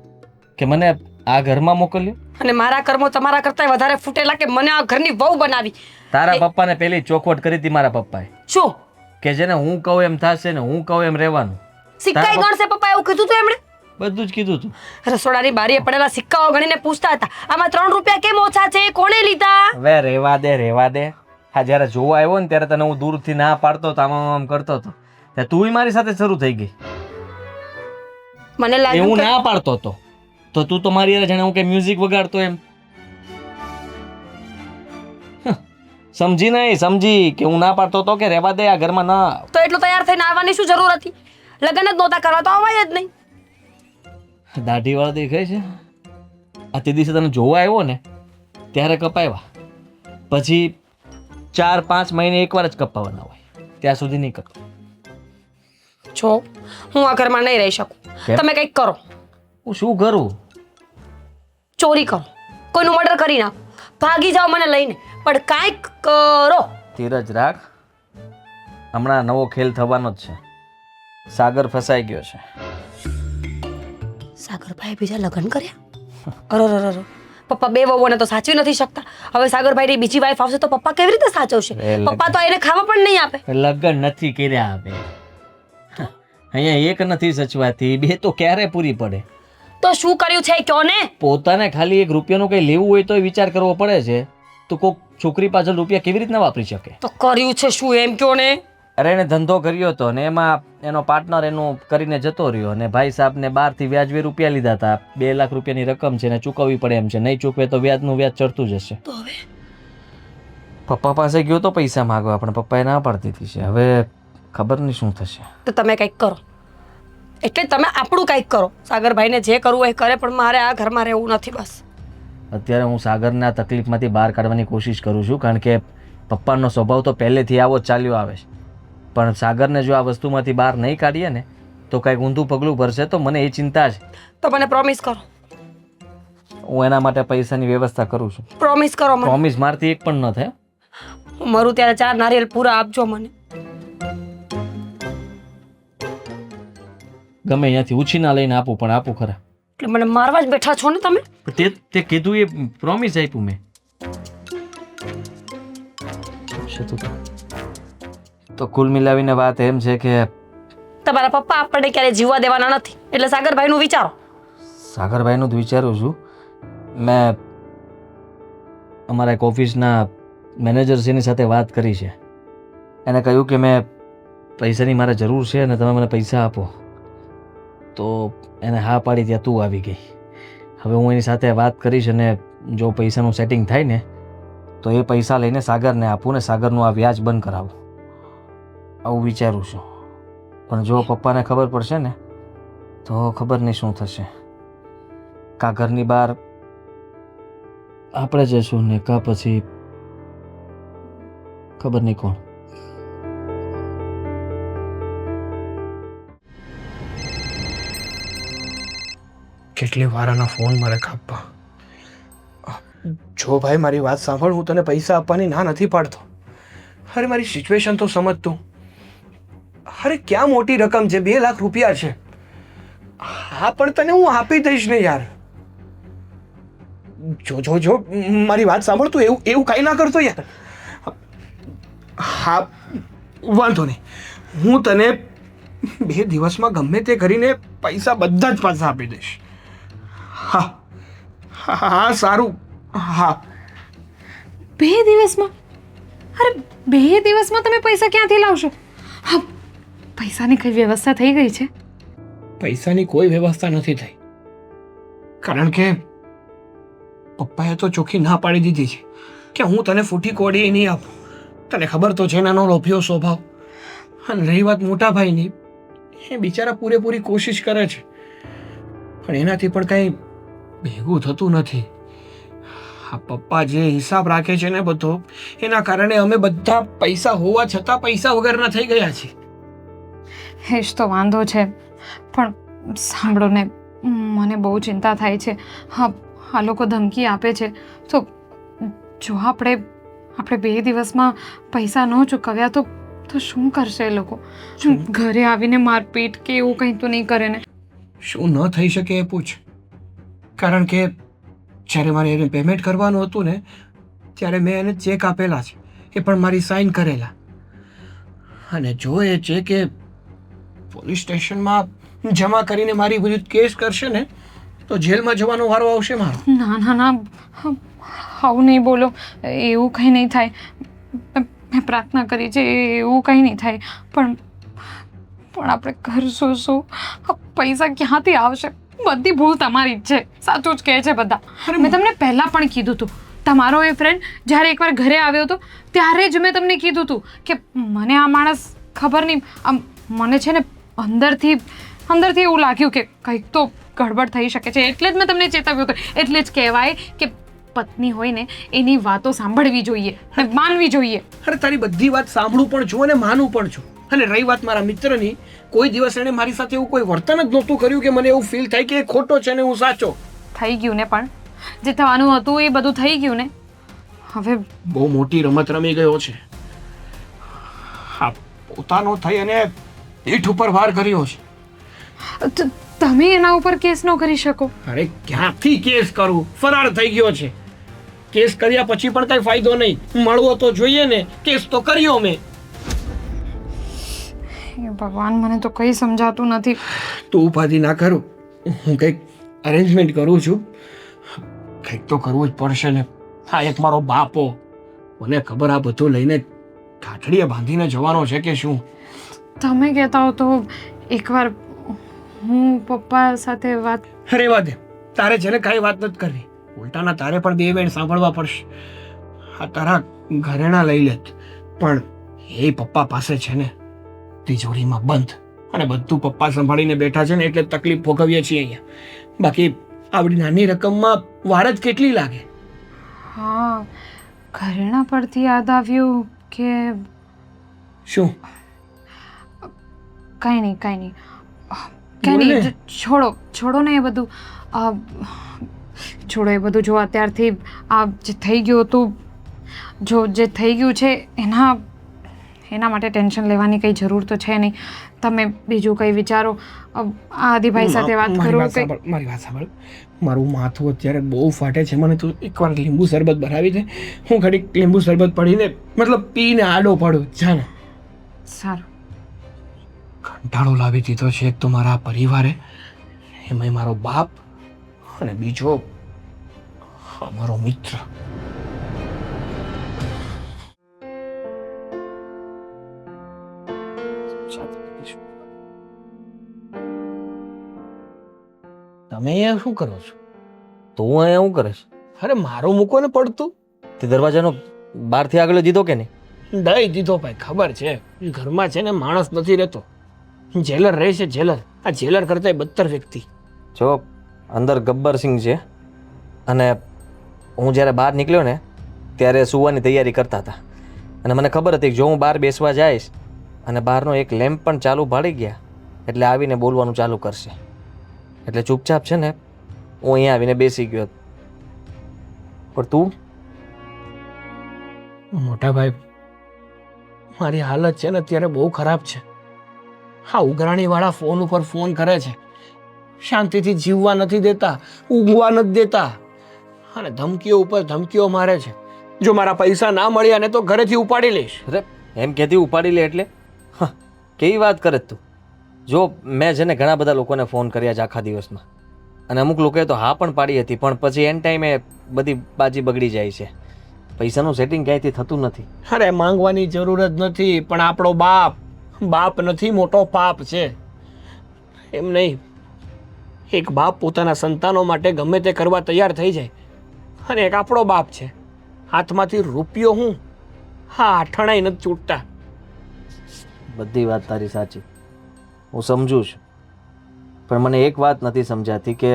S6: કે મને આ ઘરમાં મોકલ્યો.
S5: અને મારા કર્મો તમારા કરતા વધારે ફૂટેલા કે મને આ ઘરની વહુ બનાવી.
S6: તારા પપ્પાને પેલી ચોખવટ કરી હતી મારા પપ્પાએ
S5: શું?
S6: કે જેને હું કહું એમ થશે ને હું કહું એમ રહેવાનું.
S5: સિક્કાઈ ગણશે પપ્પા, એવું કીધું હતું એમણે?
S6: બધું જ કીધું હતું.
S5: રસોડાની બારીએ પડેલા સિક્કાઓ ગણીને પૂછતા હતા, આમાં 3 રૂપિયા કેમ ઓછા છે, કોણે લીધા?
S6: હવે રહેવા દે. હા, જ્યારે જોવા આવ્યો ને ત્યારે તને હું દૂરથી ના પાડતો હતો, આમ કરતો હતો, ત્યારે તું મારી સાથે શરૂ થઈ ગઈ.
S5: મને
S6: એ
S5: લાગ્યું
S6: હું
S5: કે
S6: ના પાડતો હતો તો તું તો મારી હારે જાણે હું કે મ્યુઝિક વગાડતો એમ. સમજી નહીં, સમજી કે હું ના પાડતો હતો કે રહેવા દે, આ ઘરમાં ના.
S5: તો એટલું તૈયાર થઈને આવવાની શું જરૂર હતી? લગ્ન જ નહોતા કરવા તો આવાય જ નહીં.
S6: દાઢી વાળા દેખાય છે. આ તે દિવસે તને જોવા આવ્યો ને ત્યારે કપાવ્યા, પછી 4-5 મહિને એકવાર જ કપાવવાના હોય, ત્યાં સુધી નહીં કપાય.
S5: જો હું આ ઘરમાં નહીં રહી શકું.
S6: કેમ?
S5: તમે કંઈક કરો.
S6: હું શું કરું?
S5: ચોરી કરો, કોઈનું મર્ડર કરી નાખો, ભાગી જાઓ મને લઈને, પણ કાંઈક કરો.
S6: ધીરજ રાખ, હમણાં નવો ખેલ થવાનો જ છે. સાગર ફસાઈ ગયો છે.
S5: સાગરભાઈ બીજા લગ્ન કર્યા? અરે પપ્પા બે વહુઓને તો સાચવી નથી શકતા. હવે સાગરભાઈની બીજી વાઈફ આવશે તો પપ્પા કેવી રીતે સાચવશે? પપ્પા તો એને ખાવા પણ નહીં આપે.
S6: લગ્ન નથી કર્યા હવે. અહીંયા એક નથી સચવાતી, બે તો ક્યારે પૂરી પડે?
S5: તો શું કર્યું છે કયો ને?
S6: પોતાને ખાલી 1 રૂપિયાનું કંઈ લેવું હોય તો વિચાર કરવો પડે છે. તો કોઈક છોકરી પાછળ રૂપિયા કેવી રીતના વાપરી શકે?
S5: તો કર્યું છે શું એમ કયો ને?
S6: અરે એને ધંધો કર્યો હતો ને એમાં એનો પાર્ટનર એનું કરીને જતો રહ્યો અને ભાઈ સાહેબને બહારથી વ્યાજબી રૂપિયા લીધા હતા. 2 લાખ રૂપિયાની રકમ છે ને ચૂકવવી પડે એમ છે. નહીં ચૂકવે તો વ્યાજનું વ્યાજ ચડતું જશે.
S5: તો હવે
S6: પપ્પા પાસે ગયો તો પૈસા માંગવા, પણ પપ્પાએ ના પાડતી હતી છે. હવે ખબર નહીં શું થશે.
S5: તો તમે કંઈક કરો, એટલે તમે આપણું કંઈક કરો. સાગરભાઈને જે કરવું હોય એ કરે, પણ મારે આ ઘરમાં રહેવું નથી બસ.
S6: અત્યારે હું સાગરને આ તકલીફમાંથી બહાર કાઢવાની કોશિશ કરું છું, કારણ કે પપ્પાનો સ્વભાવ તો પહેલેથી આવો જ ચાલ્યો આવે છે. પણ સાગરને જો આ વસ્તુમાંથી બહાર નહીં કાઢીએ ને તો કંઈક ઊંધું પગલું ભરશે, તો મને એ ચિંતા છે.
S5: તો મને પ્રોમિસ કરો.
S6: હું એના માટે પૈસાની વ્યવસ્થા કરું છું.
S5: પ્રોમિસ કરો મને.
S6: પ્રોમિસ મારથી એક પણ ન થાય.
S5: હું મરું ત્યારે 4 નારિયેલ પૂરા આપજો મને.
S6: ગમે અહીંયાથી ઉછીના લઈને આપું, પણ આપું ખરા.
S5: એટલે મને મારવા જ બેઠા છો ને તમે?
S6: તે કીધું એ પ્રોમિસ આપ્યું મેં. તો કુલ મિલાવીને વાત એમ છે કે
S5: તમારા પપ્પા આપણને ક્યારે જીવવા દેવાના નથી, એટલે સાગરભાઈનું વિચારો.
S6: સાગરભાઈનું જ વિચારું છું. મેં અમારા એક ઓફિસના મેનેજરશ્રીની સાથે વાત કરી છે. એને કહ્યું કે મેં પૈસાની મારે જરૂર છે અને તમે મને પૈસા આપો. તો એને હા પાડી ત્યાં તું આવી ગઈ. હવે હું એની સાથે વાત કરીશ અને જો પૈસાનું સેટિંગ થાય ને તો એ પૈસા લઈને સાગરને આપું ને સાગરનું આ વ્યાજ બંધ કરાવું, આવું વિચારું છું. પણ જો પપ્પાને ખબર પડશે ને તો ખબર નહીં શું થશે. કા ઘરની બહાર આપણે જશું ને કા પછી ખબર નહીં કોણ.
S7: કેટલી વાર આના ફોન મારે કાપવા. જો ભાઈ મારી વાત સાંભળ, હું તને પૈસા આપવાની ના નથી પાડતો. અરે મારી સિચ્યુએશન તો સમજ તું. અરે ક્યાં મોટી રકમ છે, 2 લાખ રૂપિયા છે. હા પણ તને હું આપી દઈશ ને યાર. જો મારી વાત સાંભળ, તું એવું કાંઈ ના કરતો યાર. હા વાંધો નહીં, હું તને 2 દિવસમાં ગમે તે કરીને પૈસા બધા જ પાછા આપી દઈશ. હા હા સારું. હા
S4: 2 દિવસમાં? અરે 2 દિવસમાં તમે પૈસા ક્યાંથી લાવશો? હા, પૈસાની કઈ વ્યવસ્થા થઈ ગઈ છે?
S7: પૈસાની કોઈ વ્યવસ્થા નથી થઈ, કારણ કે પપ્પાએ તો ચોખ્ખી ના પાડી દીધી છે કે હું તને ફૂટી કોડી નહીં આપું. તને ખબર તો છે નાનો લોભિયો સ્વભાવ. અને રહી વાત મોટા ભાઈની, એ બિચારા પૂરેપૂરી કોશિશ કરે છે, પણ એનાથી પણ કંઈ ભેગું થતું નથી. આ પપ્પા જે હિસાબ રાખે છે ને બધો, એના કારણે અમે બધા પૈસા હોવા છતાં પૈસા વગરના થઈ ગયા છીએ.
S4: એ જ તો વાંધો છે. પણ સાંભળો ને, મને બહુ ચિંતા થાય છે. હા, આ લોકો ધમકી આપે છે, તો જો આપણે 2 દિવસમાં પૈસા ન ચૂકવ્યા તો શું કરશે એ લોકો? ઘરે આવીને મારપીટ કે એવું કંઈ તો નહીં કરે ને?
S7: શું ન થઈ શકે એ પૂછ. કારણ કે જ્યારે મારે એને પેમેન્ટ કરવાનું હતું ને, ત્યારે મેં એને ચેક આપેલા છે, એ પણ મારી સાઇન કરેલા. અને જો એ ચેક એ પોલીસ સ્ટેશનમાં જમા કરીને મારી વિરુદ્ધ કેસ કરશે ને તો જેલમાં જવાનો વારો આવશે મારો.
S4: ના, આવું નહીં બોલો. એવું કંઈ નહીં થાય. મેં પ્રાર્થના કરી છે, એવું કંઈ નહીં થાય. પણ આપણે કરશું શું? પૈસા ક્યાંથી આવશે? બધી ભૂલ તમારી જ છે. સાચું જ કહે છે બધા. મેં તમને પહેલાં પણ કીધું હતું. તમારો એ ફ્રેન્ડ જ્યારે એકવાર ઘરે આવ્યો હતો ત્યારે જ મેં તમને કીધું હતું કે મને આ માણસ ખબર નહીં, આમ મને છે ને અંદરથી એવું લાગ્યું કે કંઈક તો ગડબડ થઈ શકે છે. એટલે જ મેં તમને ચેતવ્યું હતું. એટલે જ કહેવાય કે પત્ની હોય ને એની વાતો સાંભળવી જોઈએ, માનવી જોઈએ.
S7: અરે તારી બધી વાત સાંભળું પણ છું અને માનું પણ છું, અને રહી વાત મારા મિત્રની, કોઈ દિવસ એણે મારી સાથે એવું કોઈ વર્તન જ નહોતું કર્યું કે મને એવું ફીલ થાય કે એ ખોટો છે ને હું સાચો.
S4: થઈ ગયું ને, પણ જે થવાનું હતું એ બધું થઈ ગયું ને. હવે
S7: બહુ મોટી રમત રમી ગયો છે. હા, પોતાનો થઈ અને પીઠ ઉપર વાર કર્યો છે.
S4: તમે એના ઉપર કેસ ન કરી શકો.
S7: અરે ક્યાંથી કેસ કરું? ફરાર થઈ ગયો છે. કેસ કર્યા પછી પણ કઈ ફાયદો નહીં. મળવો તો જોઈએ ને. કેસ તો કર્યો મેં.
S4: એ ભગવાન, મને તો કંઈ સમજાતું નથી.
S7: તું ઉપાધિ ના કરું, હું કંઈક અરેન્જમેન્ટ કરું છું. કંઈક તો કરવું જ પડશે ને. હા, એક મારો બાપો, મને ખબર આ બધું લઈને કાઠડીએ બાંધીને જવાનો છે કે શું.
S4: તમે કહેતા હો તો એકવાર હું પપ્પા સાથે વાત.
S7: અરે વાત તારે છે ને કાંઈ વાત નથી કરવી. ઉલટાના તારે પણ બે વેણ સાંભળવા પડશે. આ તારા ઘરેણા લઈ લેત, પણ એ પપ્પા પાસે છે ને તિજોરીમાં બંધ, અને બધું પપ્પા સંભાળીને બેઠા છે ને એટલે તકલીફ ભોગવીએ છીએ અહીંયા. બાકી આવડી નાની રકમમાં વાર જ કેટલી લાગે.
S4: હા, ઘરેણા પરથી યાદ આવ્યું કે
S7: શું?
S4: કાંઈ નહીં, કાંઈ નહીં. છોડો ને એ બધું. છોડો એ બધું. જો અત્યારથી આ જે થઈ ગયું હતું, જો જે થઈ ગયું છે એના માટે ટેન્શન લેવાની કંઈ જરૂર તો છે નહીં. તમે બીજું કંઈ વિચારો. આદિભાઈ સાથે વાત કરો.
S7: મારી વાત સાંભળ. મારું માથું અત્યારે બહુ ફાટે છે. મને તું એકવાર લીંબુ શરબત બનાવી દે. હું ઘડીક લીંબુ શરબત પડીને મતલબ પીને આડો પડું. જાને.
S4: સારું.
S7: કંટાળો લાવી દીધો છે એક તો મારા પરિવારે, એમાંય મારો બાપ, અને બીજો મારો મિત્ર. તમે અહીંયા શું કરો છો?
S6: તું અહીંયા શું કરે છે?
S7: અરે મારું મૂકો ને પડતું.
S6: તે દરવાજાનો બહારથી આગળ દીધો કે નહીં?
S7: દઈ દીધો ભાઈ. ખબર છે ઘરમાં છે ને માણસ નથી રહેતો. જેલર રહે છે, જેલર. આ જેલર કરતા બદતર વ્યક્તિ.
S6: જો અંદર ગબ્બરસિંહ છે, અને હું જ્યારે બહાર નીકળ્યો ને ત્યારે સૂવાની તૈયારી કરતા હતા, અને મને ખબર હતી કે જો હું બહાર બેસવા જઈશ અને બહારનો એક લેમ્પ પણ ચાલુ ભાળી ગયા એટલે આવીને બોલવાનું ચાલુ કરશે. એટલે ચૂપચાપ છે ને હું અહીંયા આવીને બેસી ગયો. પણ તું?
S7: મોટા ભાઈ, મારી હાલત છે ને અત્યારે બહુ ખરાબ છે. હા, ઉઘરાણીવાળા ફોન ઉપર ફોન કરે છે, શાંતિથી જીવવા નથી દેતા, ઊંઘવા નથી દેતા, અને ધમકીઓ ઉપર ધમકીઓ મારે છે. જો મારા પૈસા ના મળ્યા ને તો ઘરેથી ઉપાડી લઈશ.
S6: અરે એમ કહેતી ઉપાડી લે એટલે? હા, કેવી વાત કરે તું? જો મેં છે ને ઘણા બધા લોકોને ફોન કર્યા છે આખા દિવસમાં, અને અમુક લોકોએ તો હા પણ પાડી હતી, પણ પછી એન ટાઈમે બધી બાજી બગડી જાય છે. પૈસાનું સેટિંગ ક્યાંયથી થતું નથી.
S7: અરે માંગવાની જરૂર જ નથી, પણ આપણો બાપ નથી, મોટો પાપ છે. એમ નહીં, એક બાપ પોતાના સંતાનો માટે ગમે તે કરવા તૈયાર થઈ જાય, અને એક આપણો બાપ છે, હાથમાંથી રૂપિયો હું હા આઠણાઈ નથી છૂટતા.
S6: બધી વાત તારી સાચી, હું સમજુ છું, પણ મને એક વાત નથી સમજાતી કે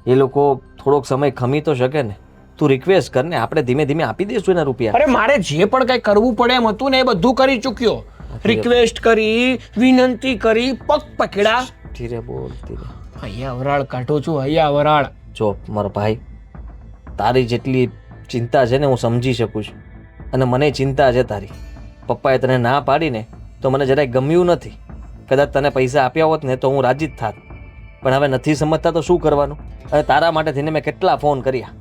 S6: એ લોકો થોડોક સમય ખમી તો શકે ને. તું રિક્વેસ્ટ કર ને, આપણે ધીમે ધીમે આપી દઈશું એના રૂપિયા.
S7: અરે મારે જે પણ કઈ કરવું પડે એમ હતું ને એ બધું કરી ચૂક્યો. રિક્વેસ્ટ કરી, વિનંતી કરી, પગ પકડા.
S6: ધીરે બોલ, ધીરે.
S7: અહીંયા વરાળ કાઢું છું, અહીંયા વરાળ.
S6: જો મારો ભાઈ, તારી જેટલી ચિંતા છે ને હું સમજી શકું છું, અને મને ચિંતા છે તારી. પપ્પાએ તને ના પાડીને તો મને જરાય ગમ્યું નથી. કદાચ તને પૈસા આપ્યા હોત ને તો હું રાજી જ થાત, પણ હવે નથી સમજતા તો શું કરવાનું? અને તારા માટે થઈને મેં કેટલા ફોન કર્યા,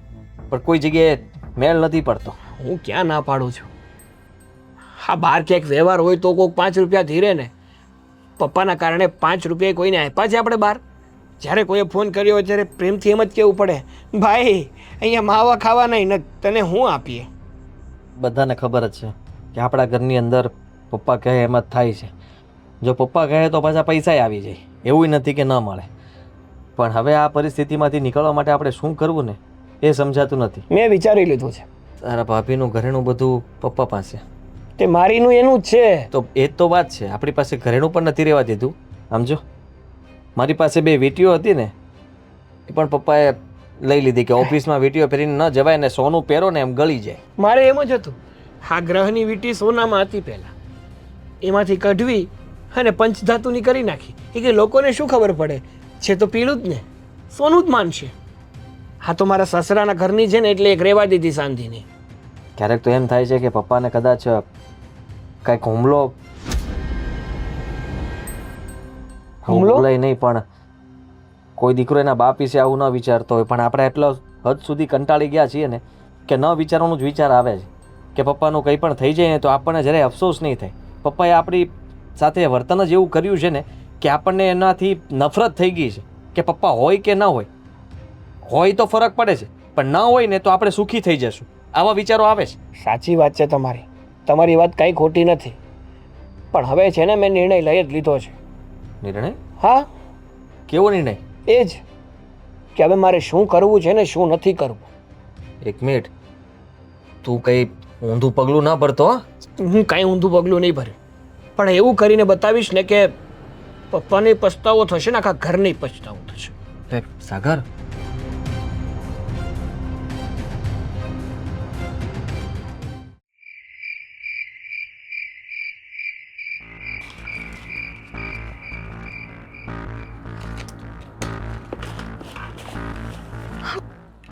S6: પણ કોઈ જગ્યાએ મેળ નથી પડતો.
S7: હું ક્યાં ના પાડું છું? હા, બહાર ક્યાંક વ્યવહાર હોય તો કોઈક 5 રૂપિયા ધીરે ને. પપ્પાના કારણે 5 રૂપિયા કોઈને આપ્યા છે આપણે બહાર? જ્યારે કોઈએ ફોન કર્યો હોય ત્યારે પ્રેમથી એમ જ કહેવું પડે, ભાઈ અહીંયા માવા ખાવા નહીં ને તને હું આપીએ.
S6: બધાને ખબર જ છે કે આપણા ઘરની અંદર પપ્પા કહે એમ જ થાય છે. જો પપ્પા કહે તો પાછા પૈસા આવી જાય, એવું નથી કે ન મળે. પણ હવે આ પરિસ્થિતિમાંથી નીકળવા માટે આપણે શું કરવું ને એ સમજાતું નથી.
S7: મેં વિચારી લીધું છે.
S6: તારા ભાભીનું ઘરેણું બધું પપ્પા પાસે,
S7: તે મારીનું એનું જ છે.
S6: તો એ જ તો વાત છે. આપણી પાસે ઘરેણું પણ નથી રહેવા દીધું. સમજો, મારી પાસે 2 વીંટીઓ હતી ને એ પણ પપ્પાએ લઈ લીધી કે ઓફિસમાં વીંટીઓ પહેરીને ન જવાય ને સોનું પહેરો ને એમ ગળી જાય.
S7: મારે એમ જ હતું. આ ગ્રહની વીંટી સોનામાં હતી પહેલા, એમાંથી કઢવી અને પંચધાતુની કરી નાખી. એ કે લોકોને શું ખબર પડે, છે તો પીળું જ ને, સોનું જ માનશે. હા તો મારા સસરાના ઘરની છે ને એટલે એક રહેવા દીધી શાંતિની.
S6: ક્યારેક તો એમ થાય છે કે પપ્પાને કદાચ કંઈક હુમલો બોલાય નહીં, પણ કોઈ દીકરો એના બાપ વિશે આવું ન વિચારતો હોય, પણ આપણે એટલો હદ સુધી કંટાળી ગયા છીએ ને કે ન વિચારવાનું જ વિચાર આવે છે કે પપ્પાનું કંઈ પણ થઈ જાય ને તો આપણને જરાય અફસોસ નહીં થાય. પપ્પાએ આપણી સાથે વર્તન જ એવું કર્યું છે ને કે આપણને એનાથી નફરત થઈ ગઈ છે કે પપ્પા હોય કે ન હોય. હોય તો ફરક પડે છે, પણ ન હોય ને તો આપણે સુખી થઈ જશું, આવા વિચારો આવે છે.
S7: સાચી વાત છે તમારી વાત કાંઈ ખોટી નથી, પણ હવે છે ને મેં નિર્ણય લઈ જ લીધો છે.
S6: નિર્ણય?
S7: હા,
S6: કેવો નિર્ણય?
S7: એ જ કે હવે મારે શું કરવું છે ને શું નથી કરવું.
S6: એક મિનિટ, તું કંઈ ઊંધું પગલું ના ભરતો?
S7: હું કાંઈ ઊંધું પગલું નહીં ભર્યું, પણ એવું કરીને બતાવીશ ને કે પપ્પાને પછતાવો થશે ને આખા ઘરને પછતાવો થશે.
S6: સાગર,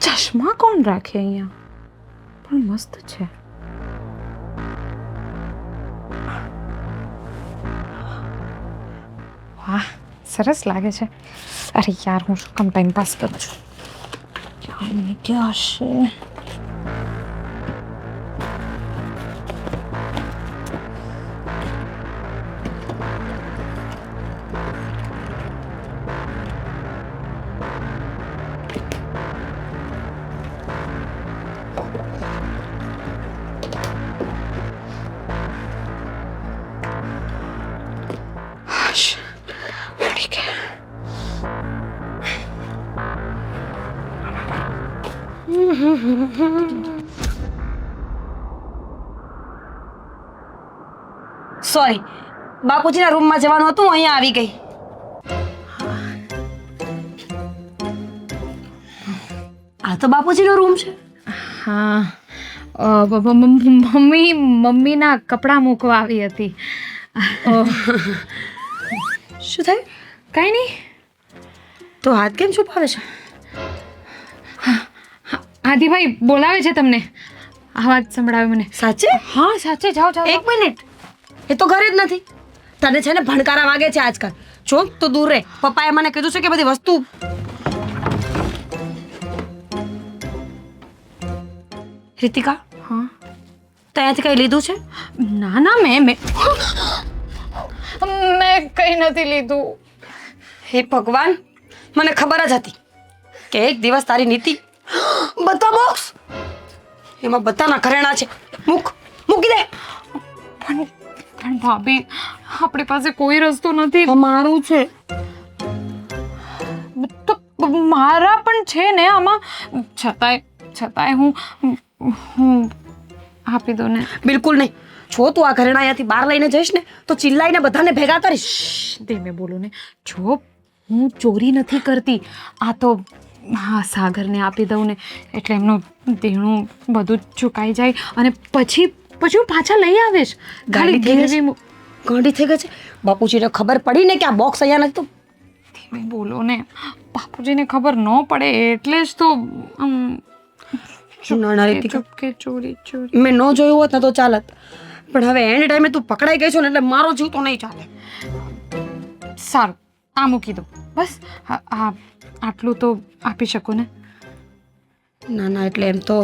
S4: ચશ્મા કોણ રાખે અહીંયા? પણ મસ્ત છે. વાહ, સરસ લાગે છે. અરે યાર, હું શું કામ ટાઈમ પાસ કરું છું? ક્યાં હશે?
S5: સોરી, બાપુજીના રૂમમાં જવાનું હતું, હું અહીંયા આવી ગઈ. આ તો બાપુજીનો રૂમ છે.
S4: હા, મમ્મીના કપડાં મૂકવા આવી હતી.
S5: શું થયું?
S4: કાંઈ નહીં.
S5: તો હાથ કેમ છુપાવે છે?
S4: આદિભાઈ બોલાવે છે તમને. અવાજ સંભળાવે મને.
S5: સાચે?
S4: હા સાચે. જાઓ જાઓ.
S5: એક મિનિટ, એ તો ઘરે જ નથી. તને છે ને ભણકારા વાગે છે આજકાલ. જો તું દૂર રહે. પપ્પાએ મને કીધું છે કે બધી વસ્તુ. રીતિકા,
S4: હા,
S5: તે અહીંયાથી કઈ લીધું છે?
S4: ના ના, મેં કંઈ નથી લીધું.
S5: હે ભગવાન, મને ખબર જ હતી કે એક દિવસ તારી નીતિ. બધા બોક્સ એમાં બધાના ઘરેણા છે. મૂકી દે.
S4: પણ ભાભી, આપણી પાસે કોઈ રસ્તો નથી.
S5: મારું છે
S4: તો મારા પણ છે ને આમાં. છતાંય હું આપી દો ને.
S5: બિલકુલ નહીં. જો તું આ ઘરેણા અહીંયાથી બહાર લઈને જઈશ ને તો ચિલ્લાઈને બધાને ભેગા કરીશ.
S4: ધીમે બોલો ને. જો હું ચોરી નથી કરતી. આ તો હા, સાગરને આપી દઉં ને એટલે એમનું દેણું બધું જ ચૂકાઈ જાય અને પછી હું પાછા લઈ આવીશ.
S5: ગાડી ગાંડી થઈ ગઈ છે. બાપુજીને ખબર પડી ને કે આ બોક્સ અહીંયા નથી તો.
S4: ધીમે બોલો ને. બાપુજીને ખબર ન પડે એટલે જ તો
S5: ના રીતિકા,
S4: કે ચોરી.
S5: મેં ન જોયું હોત ને તો ચાલત, પણ હવે એન્ડ ટાઈમે તું પકડાઈ ગઈ છો ને એટલે મારો જીવ તો નહીં ચાલે.
S4: સારું, આ મૂકી દો બસ. આટલું તો આપી શકો ને?
S5: ના, એટલે એમ તો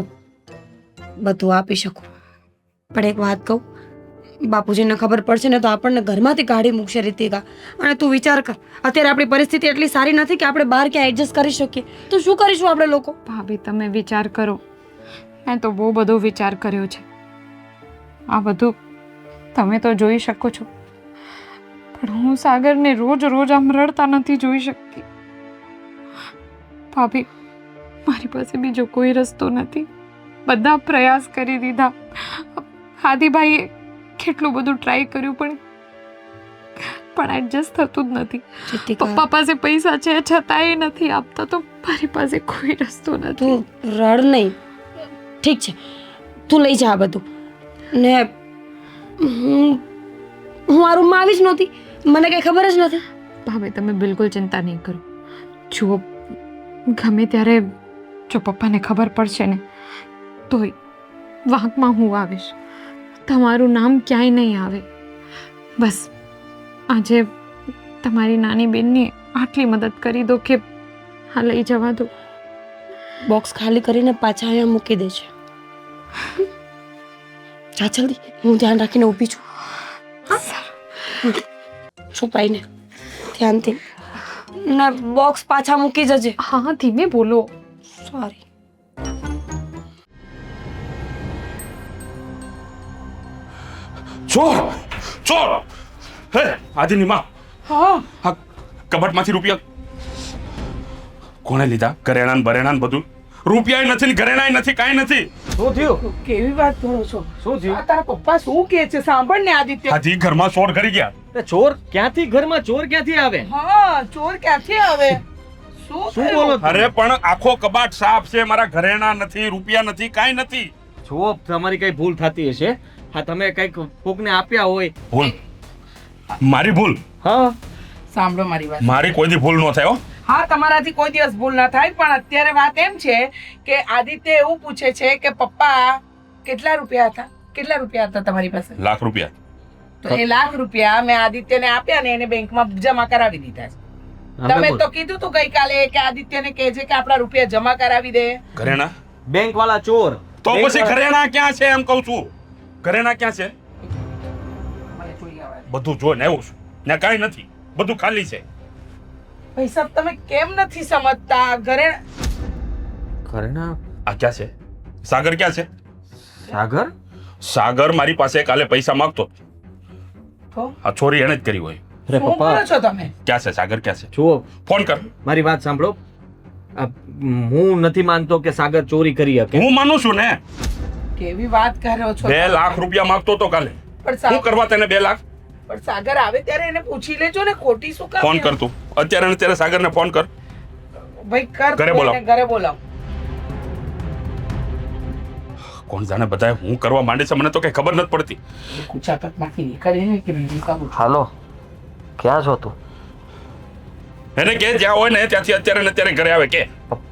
S5: બધું આપી શકું, પણ એક વાત કહું, બાપુજીને ખબર પડશે ને તો આપણને ઘરમાંથી કાઢી મૂકશે રીતિકા. અને તું વિચાર કર, અત્યારે આપણી પરિસ્થિતિ એટલી સારી નથી કે આપણે બહાર ક્યાં એડજસ્ટ કરી શકીએ. તો શું કરીશું આપણે લોકો?
S4: ભાભી, તમે વિચાર કરો. મેં તો બહુ બધો વિચાર કર્યો છે. આ બધું તમે તો જોઈ શકો છો, પણ હું સાગરને રોજ આમ રડતા નથી જોઈ શકતી. ભાભી, મારી પાસે બીજો કોઈ રસ્તો નથી. બધા પ્રયાસ કરી દીધા. આદિભાઈએ કેટલું બધું ટ્રાય કર્યું પણ એડજસ્ટ થતું જ નથી. પપ્પા પાસે પૈસા છે છતાંય નથી આપતા, તો મારી પાસે કોઈ રસ્તો નથી.
S5: તું રડ નહીં, ઠીક છે, તું લઈ જા આ બધું ને હું આ રૂમમાં આવી જ નહોતી, મને કંઈ ખબર જ નથી.
S4: ભાભી તમે બિલકુલ ચિંતા નહીં કરો. જુઓ, ગમે ત્યારે જો પપ્પાને ખબર પડશે ને તોય વાંકમાં હું આવીશ. તમારું નામ ક્યાંય નહીં આવે. બસ આજે તમારી નાની બેનની આટલી મદદ કરી દો કે હા લઈ જવા દો.
S5: બોક્સ ખાલી કરીને પાછા અહીંયા મૂકી દેજે. જા જલ્દી, હું ધ્યાન રાખીને ઊભી છું. છુપાઈને ધ્યાનથી ને બોક્સ પાછા મૂકી જજે.
S4: હા ધીમે બોલો.
S5: સોરી.
S1: ચોર ચોર હે આદિની માં
S3: હા
S1: હા કબાટમાંથી રૂપિયા કોણે લીધા? ઘરેણાં બરેણાં બધું? રૂપિયા નથી ને ઘરેણાં નથી, કાંઈ નથી.
S6: શું થયું?
S3: કેવી વાત કરો છો?
S6: શું થયું?
S3: આ તારા પપ્પા શું કહે છે? સાંભળ ને આદિત્ય.
S1: હાજી ઘરમાં ચોર કરી ગયા.
S6: એ ચોર ક્યાંથી ઘરમાં ચોર ક્યાંથી આવે?
S3: હા, ચોર ક્યાંથી આવે? શું
S6: શું
S3: થયું?
S6: બોલો?
S1: અરે પણ આખો કબાટ સાફ છે, મારા ઘરેણાં નથી, રૂપિયા નથી, કાંઈ નથી.
S6: જુઓ, તમારી કઈ ભૂલ થતી હશે. હા, તમે કઈક કોકને આપ્યા હોય.
S1: ભૂલ મારી ભૂલ?
S6: હા,
S3: સાંભળો મારી વાત.
S1: મારી કોઈ દી ભૂલ ન થાય હો.
S3: હા, તમારાથી કોઈ દિવસ ભૂલ ના થાય, પણ અત્યારે વાત એમ છે કે આદિત્ય એવું પૂછે છે કે પપ્પા કેટલા રૂપિયા હતા? કેટલા રૂપિયા હતા તમારી પાસે?
S1: લાખ રૂપિયા.
S3: તો એ લાખ રૂપિયા મેં આદિત્યને આપ્યા ને એને બેંકમાં જમા કરાવી દીધા છે. તમે તો કીધું તું ગઈકાલે કે આદિત્યને કહેજે કે આપણા રૂપિયા જમા કરાવી દે.
S1: ઘરેણાં
S6: બેંક વાળા ચોર.
S1: તો પછી ઘરેણાં ક્યાં છે એમ કહું છું. ઘરેણાં ક્યાં છે?
S3: મને જોઈ આવવા દે.
S1: બધું જોઈને આવ્યો છું, ને કાંઈ નથી, બધું ખાલી છે.
S3: ભાઈ સાહેબ, તમે કેમ નથી સમજતા?
S6: ઘરેણા?
S1: આ ક્યાં છે? સાગર ક્યાં છે?
S6: સાગર?
S1: સાગર મારી પાસે કાલે પૈસા માંગતો.
S3: તો
S1: આ ચોરી એને જ કરી હોય.
S6: અરે
S3: શું
S6: પપ્પા,
S3: બોલો છો તમે?
S1: ક્યાં છે સાગર? ક્યાં છે?
S6: જુઓ,
S1: ફોન કર.
S6: મારી વાત સાંભળો. હું નથી માનતો કે સાગર ચોરી કરી શકે.
S1: હું માનું છું ને.
S3: કેવી વાત કરો છો?
S1: 2 લાખ રૂપિયા માંગતો તો કાલે.
S3: પણ
S1: શું
S3: સાગર
S1: કરવા તને 2 લાખ?
S3: પણ સાગર આવે ત્યારે એને પૂછી લેજો ને, ખોટી શું કામ?
S1: ફોન કર તું અત્યારે ને અત્યારે સાગરને ફોન કર.
S3: ભાઈ કર,
S1: ઘરે
S3: તું
S1: બોલાવો.
S3: એને ઘરે બોલાવ.
S1: કોણ જાણે બધા હું કરવા માંડે છે, મને તો કઈ ખબર નથી પડતી.
S3: કુચાપતમાંથી નીકળીને કે બીજું કામ?
S6: હાલો, ક્યાં છો તું?
S1: એને કે જ્યાં હોય ને ત્યાંથી અત્યારે ને અત્યારે ઘરે આવે કે.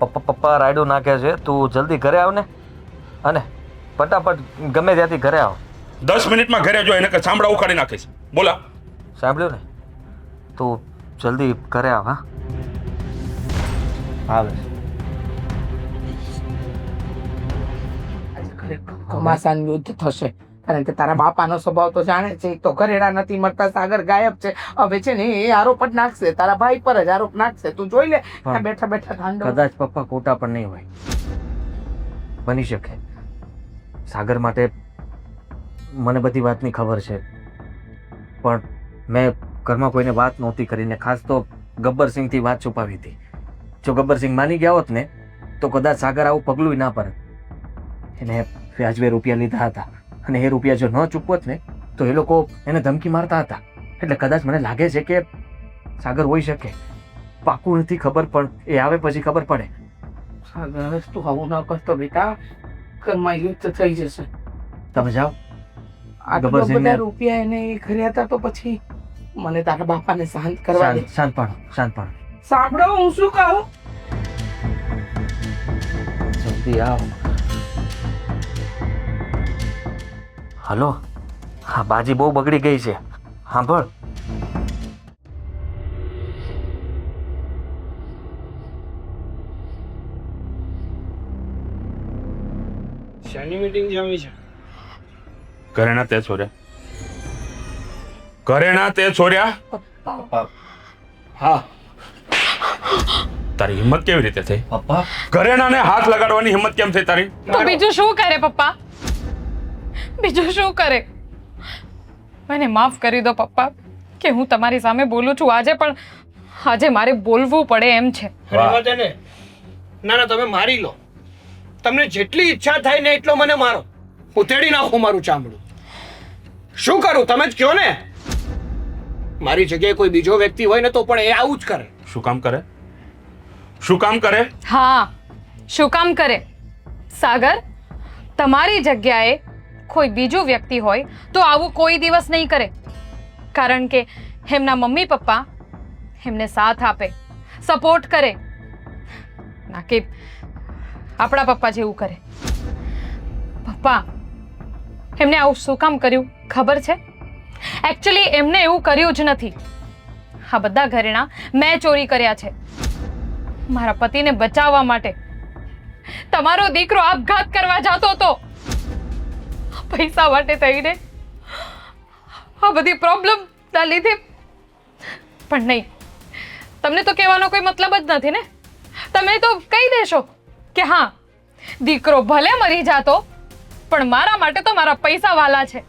S6: પપ્પા રાયડું નાખે છે. તું જલ્દી ઘરે આવ ને, અને ફટાફટ ગમે ત્યાંથી ઘરે આવ.
S1: 10 મિનિટમાં ઘરે જો, એને કે ચામડા ઉખાડી નાખીશ. બોલા.
S6: સાંભળ્યું ને? તું જલ્દી ઘરે આવ. હા, આવે.
S3: આજે ખરેખર ઘમાસાન યુદ્ધ થશે, કારણ કે તારા બાપાનો સ્વભાવ તો જાણે છે. એક તો ઘરેડા નથી મળતા, સાગર ગાયબ છે. હવે છે ને એ આરોપ જ નાખશે, તારા ભાઈ પર જ આરોપ નાખશે. તું જોઈ લે, ત્યાં બેઠા બેઠા ઠાંડો.
S6: કદાચ પપ્પા ખોટા પણ નહીં હોય. બની શકે. સાગર માટે મને બધી વાતની ખબર છે, પણ મેં ઘરમાં કોઈને વાત નહોતી કરીને, ખાસ તો ગબ્બરસિંહથી વાત છુપાવી હતી. જો ગબ્બરસિંહ માની ગયા હોત ને તો કદાચ સાગર આવું પગલું ના પડે. એને વ્યાજબે રૂપિયા લીધા હતા, અને એ રૂપિયા જો ન ચૂકવત ને તો એ લોકો એને ધમકી મારતા હતા. એટલે કદાચ મને લાગે છે કે સાગર હોઈ શકે. પાકું નથી ખબર, પણ એ આવે પછી ખબર પડે.
S3: સાગર, તું આવું ન કરતો બેટા, ઘરમાં યુદ્ધ થઈ જશે.
S6: તમે જાઓ.
S3: આટલા
S6: ગબ્બરસિંહને-
S3: બધા રૂપિયા એને એ કર્યા હતા, તો પછી મને તારા બાપાને શાંત કરવા દે.
S6: શાંત પાડો, શાંત પાડો.
S3: સાંભળો, હું શું કહું?
S6: જલ્દી આવો. હલો, હા, બાજી બહુ બગડી ગઈ છે. સાંભળ.
S7: શાની મીટિંગ જમી છે?
S1: ઘરેણા તે છોર્યા? ઘરેણા તે છોર્યા?
S7: હા.
S1: તારી હિંમત કેવી રીતે થઈ?
S6: પપ્પા,
S1: ઘરેણાને હાથ લગાડવાની હિંમત કેમ થઈ તારી?
S4: તો બીજું શું કરે પપ્પા? બીજું શું કરે? મને માફ કરી દો પપ્પા કે હું તમારી સામે બોલું છું આજે, પણ આજે મારે બોલવું પડે એમ છે.
S7: રહેવા દે ને. ના ના, તમે મારી લો. તમને જેટલી ઈચ્છા થાય ને એટલો મને મારો. ઉતેડી નાખો મારું ચામડું. શું કરું તમે જ કહો ને. મારી જગ્યાએ કોઈ બીજો વ્યક્તિ હોય ને તો પણ એ આવું જ કરે.
S1: શું કામ કરે? શું કામ કરે?
S4: હા, શું કામ કરે? સાગર, તમારી જગ્યાએ કોઈ બીજું વ્યક્તિ હોય તો આવું કોઈ દિવસ નહીં કરે. કારણ કે એમના મમ્મી પપ્પા એમને સાથ આપે, સપોર્ટ કરે, ના કે આપણા પપ્પા જેવું કરે. પપ્પા એમને આવું શું કામ કર્યું ખબર છે? એકચ્યુઅલી એમને એવું કર્યું જ નથી. આ બધા ઘરેણાં મેં ચોરી કર્યા છે મારા પતિને બચાવવા માટે. તમારો દીકરો આપઘાત કરવા જતો હતો, પૈસા માટે થઈને આ બધી પ્રોબ્લેમ ના લીધે. પણ નહીં, તમને તો કહેવાનો કોઈ મતલબ જ નથી ને. તમે તો કહી દેશો કે હા દીકરો ભલે મરી જાતો પણ મારા માટે તો મારા પૈસા વાલા છે.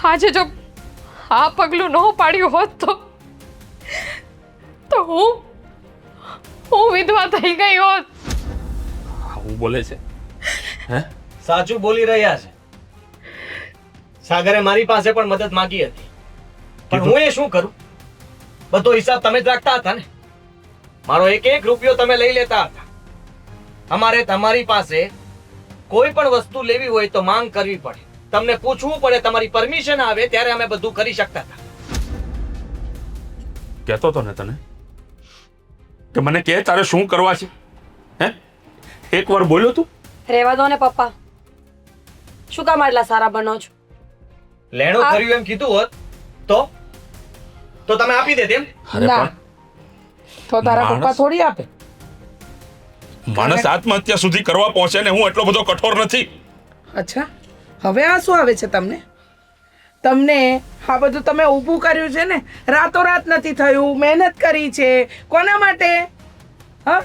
S4: આજે જો આ પગલું ન પાડ્યું હોત તો હું વિધવા થઈ ગઈ હોત.
S1: હું બોલે છે હે?
S6: સાચું બોલી રહ્યા છે. સાગરે મારી પાસે પણ મદદ માંગી હતી, પણ હું એ શું કરું? બધો હિસાબ તમે જ રાખતા હતા ને. મારો એક એક રૂપિયો તમે લઈ લેતા હતા. અમારે તમારી પાસે કોઈ પણ વસ્તુ લેવી હોય તો માંગ કરવી પડે, તમને પૂછવું પડે, તમારી પરમિશન આવે ત્યારે અમે બધું કરી શકતા હતા.
S1: કહેતો તો ને તને કે મને કે તારે શું કરવા છે? હે, એકવાર બોલ્યો તું?
S5: રહેવા દો ને પપ્પા, શું કામ આટલા સારા બનો છો?
S6: લેણું કર્યું એમ કીધું હોત તો તમે આપી દે તેમ.
S1: અરે
S3: ના.
S1: પણ
S3: તો તારા
S1: માણસ-
S3: પપ્પા થોડી આપે.
S1: માણસ આત્મહત્યા સુધી કરવા પહોંચે ને હું એટલો બધો કઠોર નથી.
S3: અચ્છા, હવે આ શું આવે છે તમને? તમને આ બધું તમે ઊભું કર્યું છે ને, રાતોરાત નથી થયું, મહેનત કરી છે. કોના માટે? હા,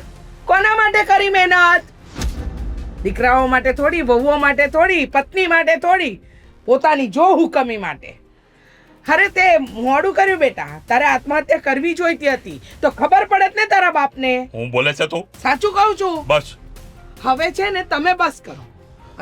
S3: કોના માટે કરી મહેનત? દીકરાઓ માટે થોડી, વહુઓ માટે થોડી, પત્ની માટે થોડી, પોતાની જો હુકમી માટે. અરે તે મોડું કર્યું બેટા, તારે આત્મહત્યા કરવી જોઈતી હતી તો ખબર પડત ને તારા બાપને.
S1: હું બોલે છે તું?
S3: સાચું કહું છું.
S1: બસ
S3: હવે છે ને તમે બસ કરો.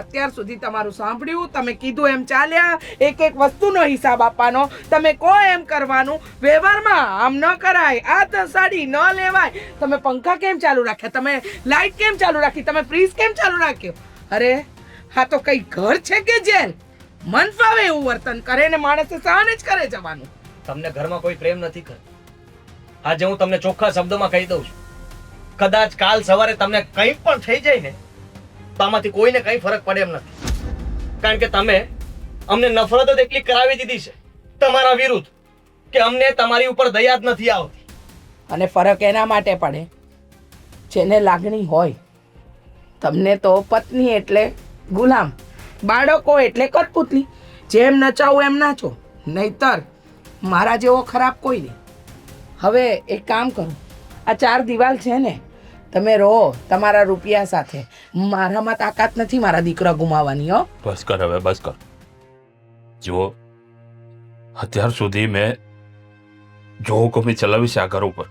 S3: અત્યાર સુધી તમારું સાંભળ્યું, તમે કીધું એમ ચાલ્યા, એક એક વસ્તુનો હિસાબ આપવાનો, તમે કહો એમ કરવાનું. વ્યવહારમાં આમ ન કરાય, આ તો સાડી ન લેવાય. તમે પંખા કેમ ચાલુ રાખ્યા? તમે લાઈટ કેમ ચાલુ રાખી? તમે ફ્રીજ કેમ ચાલુ રાખ્યો? અરે હા તો કઈ ઘર છે કે જેલ? મન ફાવે એવું વર્તન કરે ને માણસે સહન જ કરે જવાનું.
S6: તમને ઘરમાં કોઈ પ્રેમ નથી કરતો. આજે હું તમને ચોખ્ખા શબ્દોમાં કહી દઉં છું, કદાચ કાલ સવારે તમને કંઈ પણ થઈ જાય ને તો આમાંથી કોઈને કંઈ ફરક પડે એમ નથી. કારણ કે તમે અમને નફરત જ એટલી કરાવી દીધી છે તમારા વિરુદ્ધ કે અમને તમારી ઉપર દયા જ નથી આવતી.
S3: અને ફરક એના માટે પડે જેને લાગણી હોય. તમને તો પત્ની એટલે ગુલામ, બાળકો એટલે કઠપુતલી. જેમ નચાવું એમ નાચો, નહીતર મારા જેવો ખરાબ કોઈ નહીં. હવે એક કામ કરો, આ 4 દિવાલ છે ને, તમે રહો તમારા રૂપિયા સાથે. મારામાં તાકાત નથી મારા દીકરા ગુમાવવાની. હો,
S1: બસ કર, હવે બસ કર. જુઓ, અત્યાર સુધી મેં જો હુકમી ચલાવી છે આ ઘર ઉપર,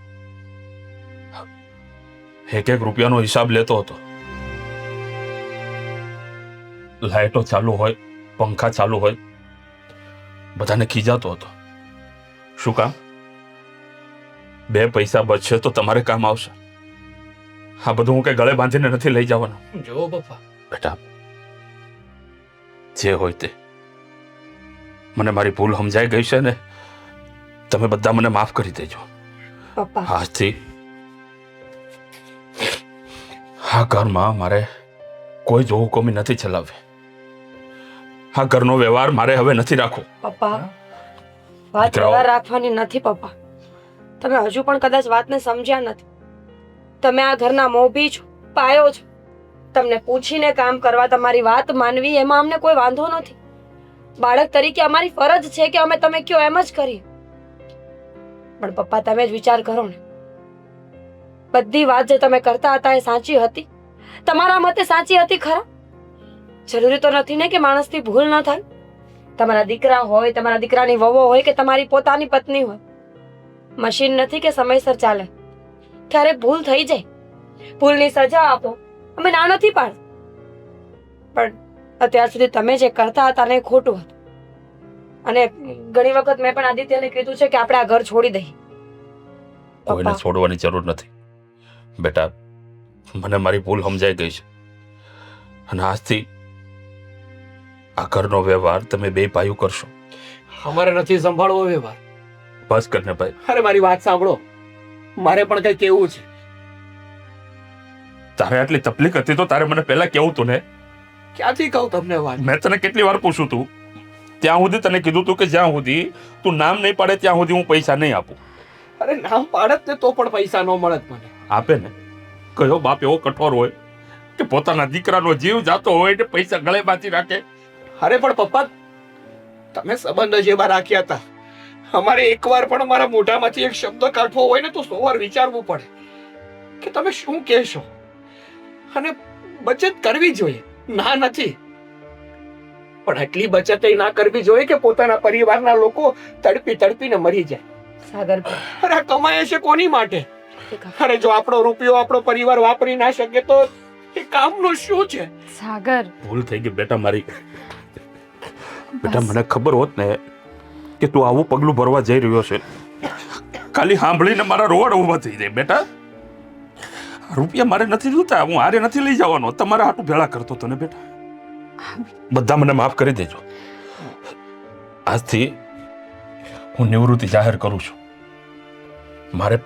S1: એક એક રૂપિયાનો હિસાબ લેતો હતો. લાઇટો ચાલુ હોય, પંખા ચાલુ હોય, બધાને ખીજાતો હતો. શું કામ? 2 પૈસા બચશે તો તમારે કામ આવશે. આ બધું હું કઈ ગળે બાંધીને નથી લઈ જવાનું.
S6: જો પપ્પા,
S1: બેટા, જે હોય તે, મને મારી ભૂલ સમજાઈ ગઈ છે ને, તમે બધા મને માફ કરી દેજો.
S5: પપ્પા
S1: આજથી આ ઘરમાં મારે કોઈ જો હુકમી નથી ચલાવવી. આ ઘરનો વ્યવહાર મારે હવે નથી રાખવો.
S5: પપ્પા વાત
S1: દીકરાઓ.
S5: વ્યવહાર રાખવાની નથી પપ્પા. તમે હજુ પણ કદાચ વાતને સમજ્યા નથી. તમે આ ઘરના મોભી છો, પાયો છો. તમને પૂછીને કામ કરવા, તમારી વાત માનવી, એમાં અમને કોઈ વાંધો નથી. બાળક તરીકે અમારી ફરજ છે કે અમે તમે કયો એમ જ કરીએ. પણ પપ્પા તમે જ વિચાર કરો ને, બધી વાત જે તમે કરતા હતા એ સાચી હતી? તમારા મતે સાચી હતી ખરા? જરૂરી તો નથી ને કે માણસથી ભૂલ ન થાય. તમારા દીકરા હોય, તમારા દીકરાની વહુ હોય કે તમારી પોતાની પત્ની હોય, મશીન નથી કે સમયસર ચાલે. ક્યારેક ભૂલ થઈ જાય, ભૂલની સજા આપો, અમે ના નથી પાડતા. પણ અત્યાર સુધી તમે જે કરતા હતા ને એ ખોટું હતું. અને ઘણી વખત મેં પણ આદિત્યને કીધું છે કે આપણે આ ઘર છોડી દઈએ.
S1: કોઈને છોડવાની જરૂર નથી બેટા. મને મારી ભૂલ સમજાઈ ગઈ છે અને આજથી આ ઘરનો વ્યવહાર તમે 2 ભાઈઓ કરશો.
S7: અમારે નથી સંભાળવો વ્યવહાર.
S1: બસ કરને ભાઈ.
S7: અરે મારી વાત સાંભળો, મારે પણ કઈ કેવું છે.
S1: તારે આટલી તકલીફ હતી તો તારે મને પહેલા કેવું તું ને.
S7: ક્યાંથી કહું તમને વાત?
S1: મેં તને કેટલી વાર પૂછું તું, ત્યાં સુધી તને કીધું તું કે જ્યાં સુધી તું નામ નહીં પાડે ત્યાં સુધી હું પૈસા નહીં આપું.
S7: અરે નામ પાડત ને તો પણ પૈસા ન મળત મને.
S1: આપે ને. કયો બાપ એવો કઠોર હોય કે પોતાના દીકરાનો જીવ જાતો હોય ને પૈસા ગળે બાંધી રાખે?
S7: અરે પણ પપ્પા, તમે સંબંધ જેવા રાખ્યા હતા. અમારે એકવાર પણ અમારા મોઢામાંથી એક શબ્દ કાઢવો હોય ને તો 100 વાર વિચારવું પડે કે તમે શું કહેશો. અને બચત કરવી જોઈએ, ના નથી, પણ આટલી બચત ના કરવી જોઈએ કે પોતાના પરિવારના લોકો તડપી તડપીને મરી જાય.
S5: સાગર
S7: અરે આ કમાય છે કોની માટે? અરે જો આપણો રૂપિયો આપણો પરિવાર વાપરી ના શકે તો એ કામનું શું છે?
S4: સાગર,
S1: ભૂલ થઈ ગઈ બેટા મારી. બેટા મને ખબર હોત ને કે તું આવું પગલું ભરવા જઈ રહ્યો છે, ખાલી સાંભળીને મારા રોવાડા ઊભા થઈ જાય. બેટા રૂપિયા મારે નથી જોતા, હું હારે નથી લઈ જવાનો, તમારા હાટું ભેળા કરતો હતો ને બેટા. બધા મને માફ કરી દેજો. આજથી હું નિવૃત્તિ જાહેર કરું છું. મારે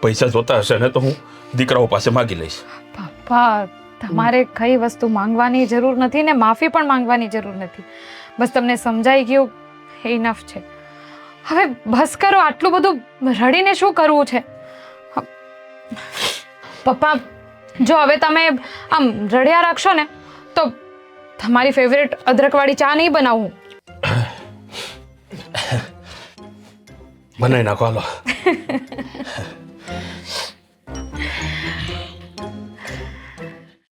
S1: પૈસા જોતા હશે ને તો હું દીકરાઓ પાસે માગી લઈશ.
S4: પપ્પા, તમારે કઈ વસ્તુ માંગવાની જરૂર નથી ને માફી પણ માંગવાની જરૂર નથી. બસ તમને સમજાઈ ગયું, એ ઇનફ છે. હવે બસ કરો, આટલું બધું રડીને શું કરવું છે? પપ્પા, જો હવે તમે આમ રડ્યા રાખશો ને તો તમારી ફેવરેટ અદરકવાળી ચા નહીં બનાવું.
S1: બનાવી નાખો હાલો.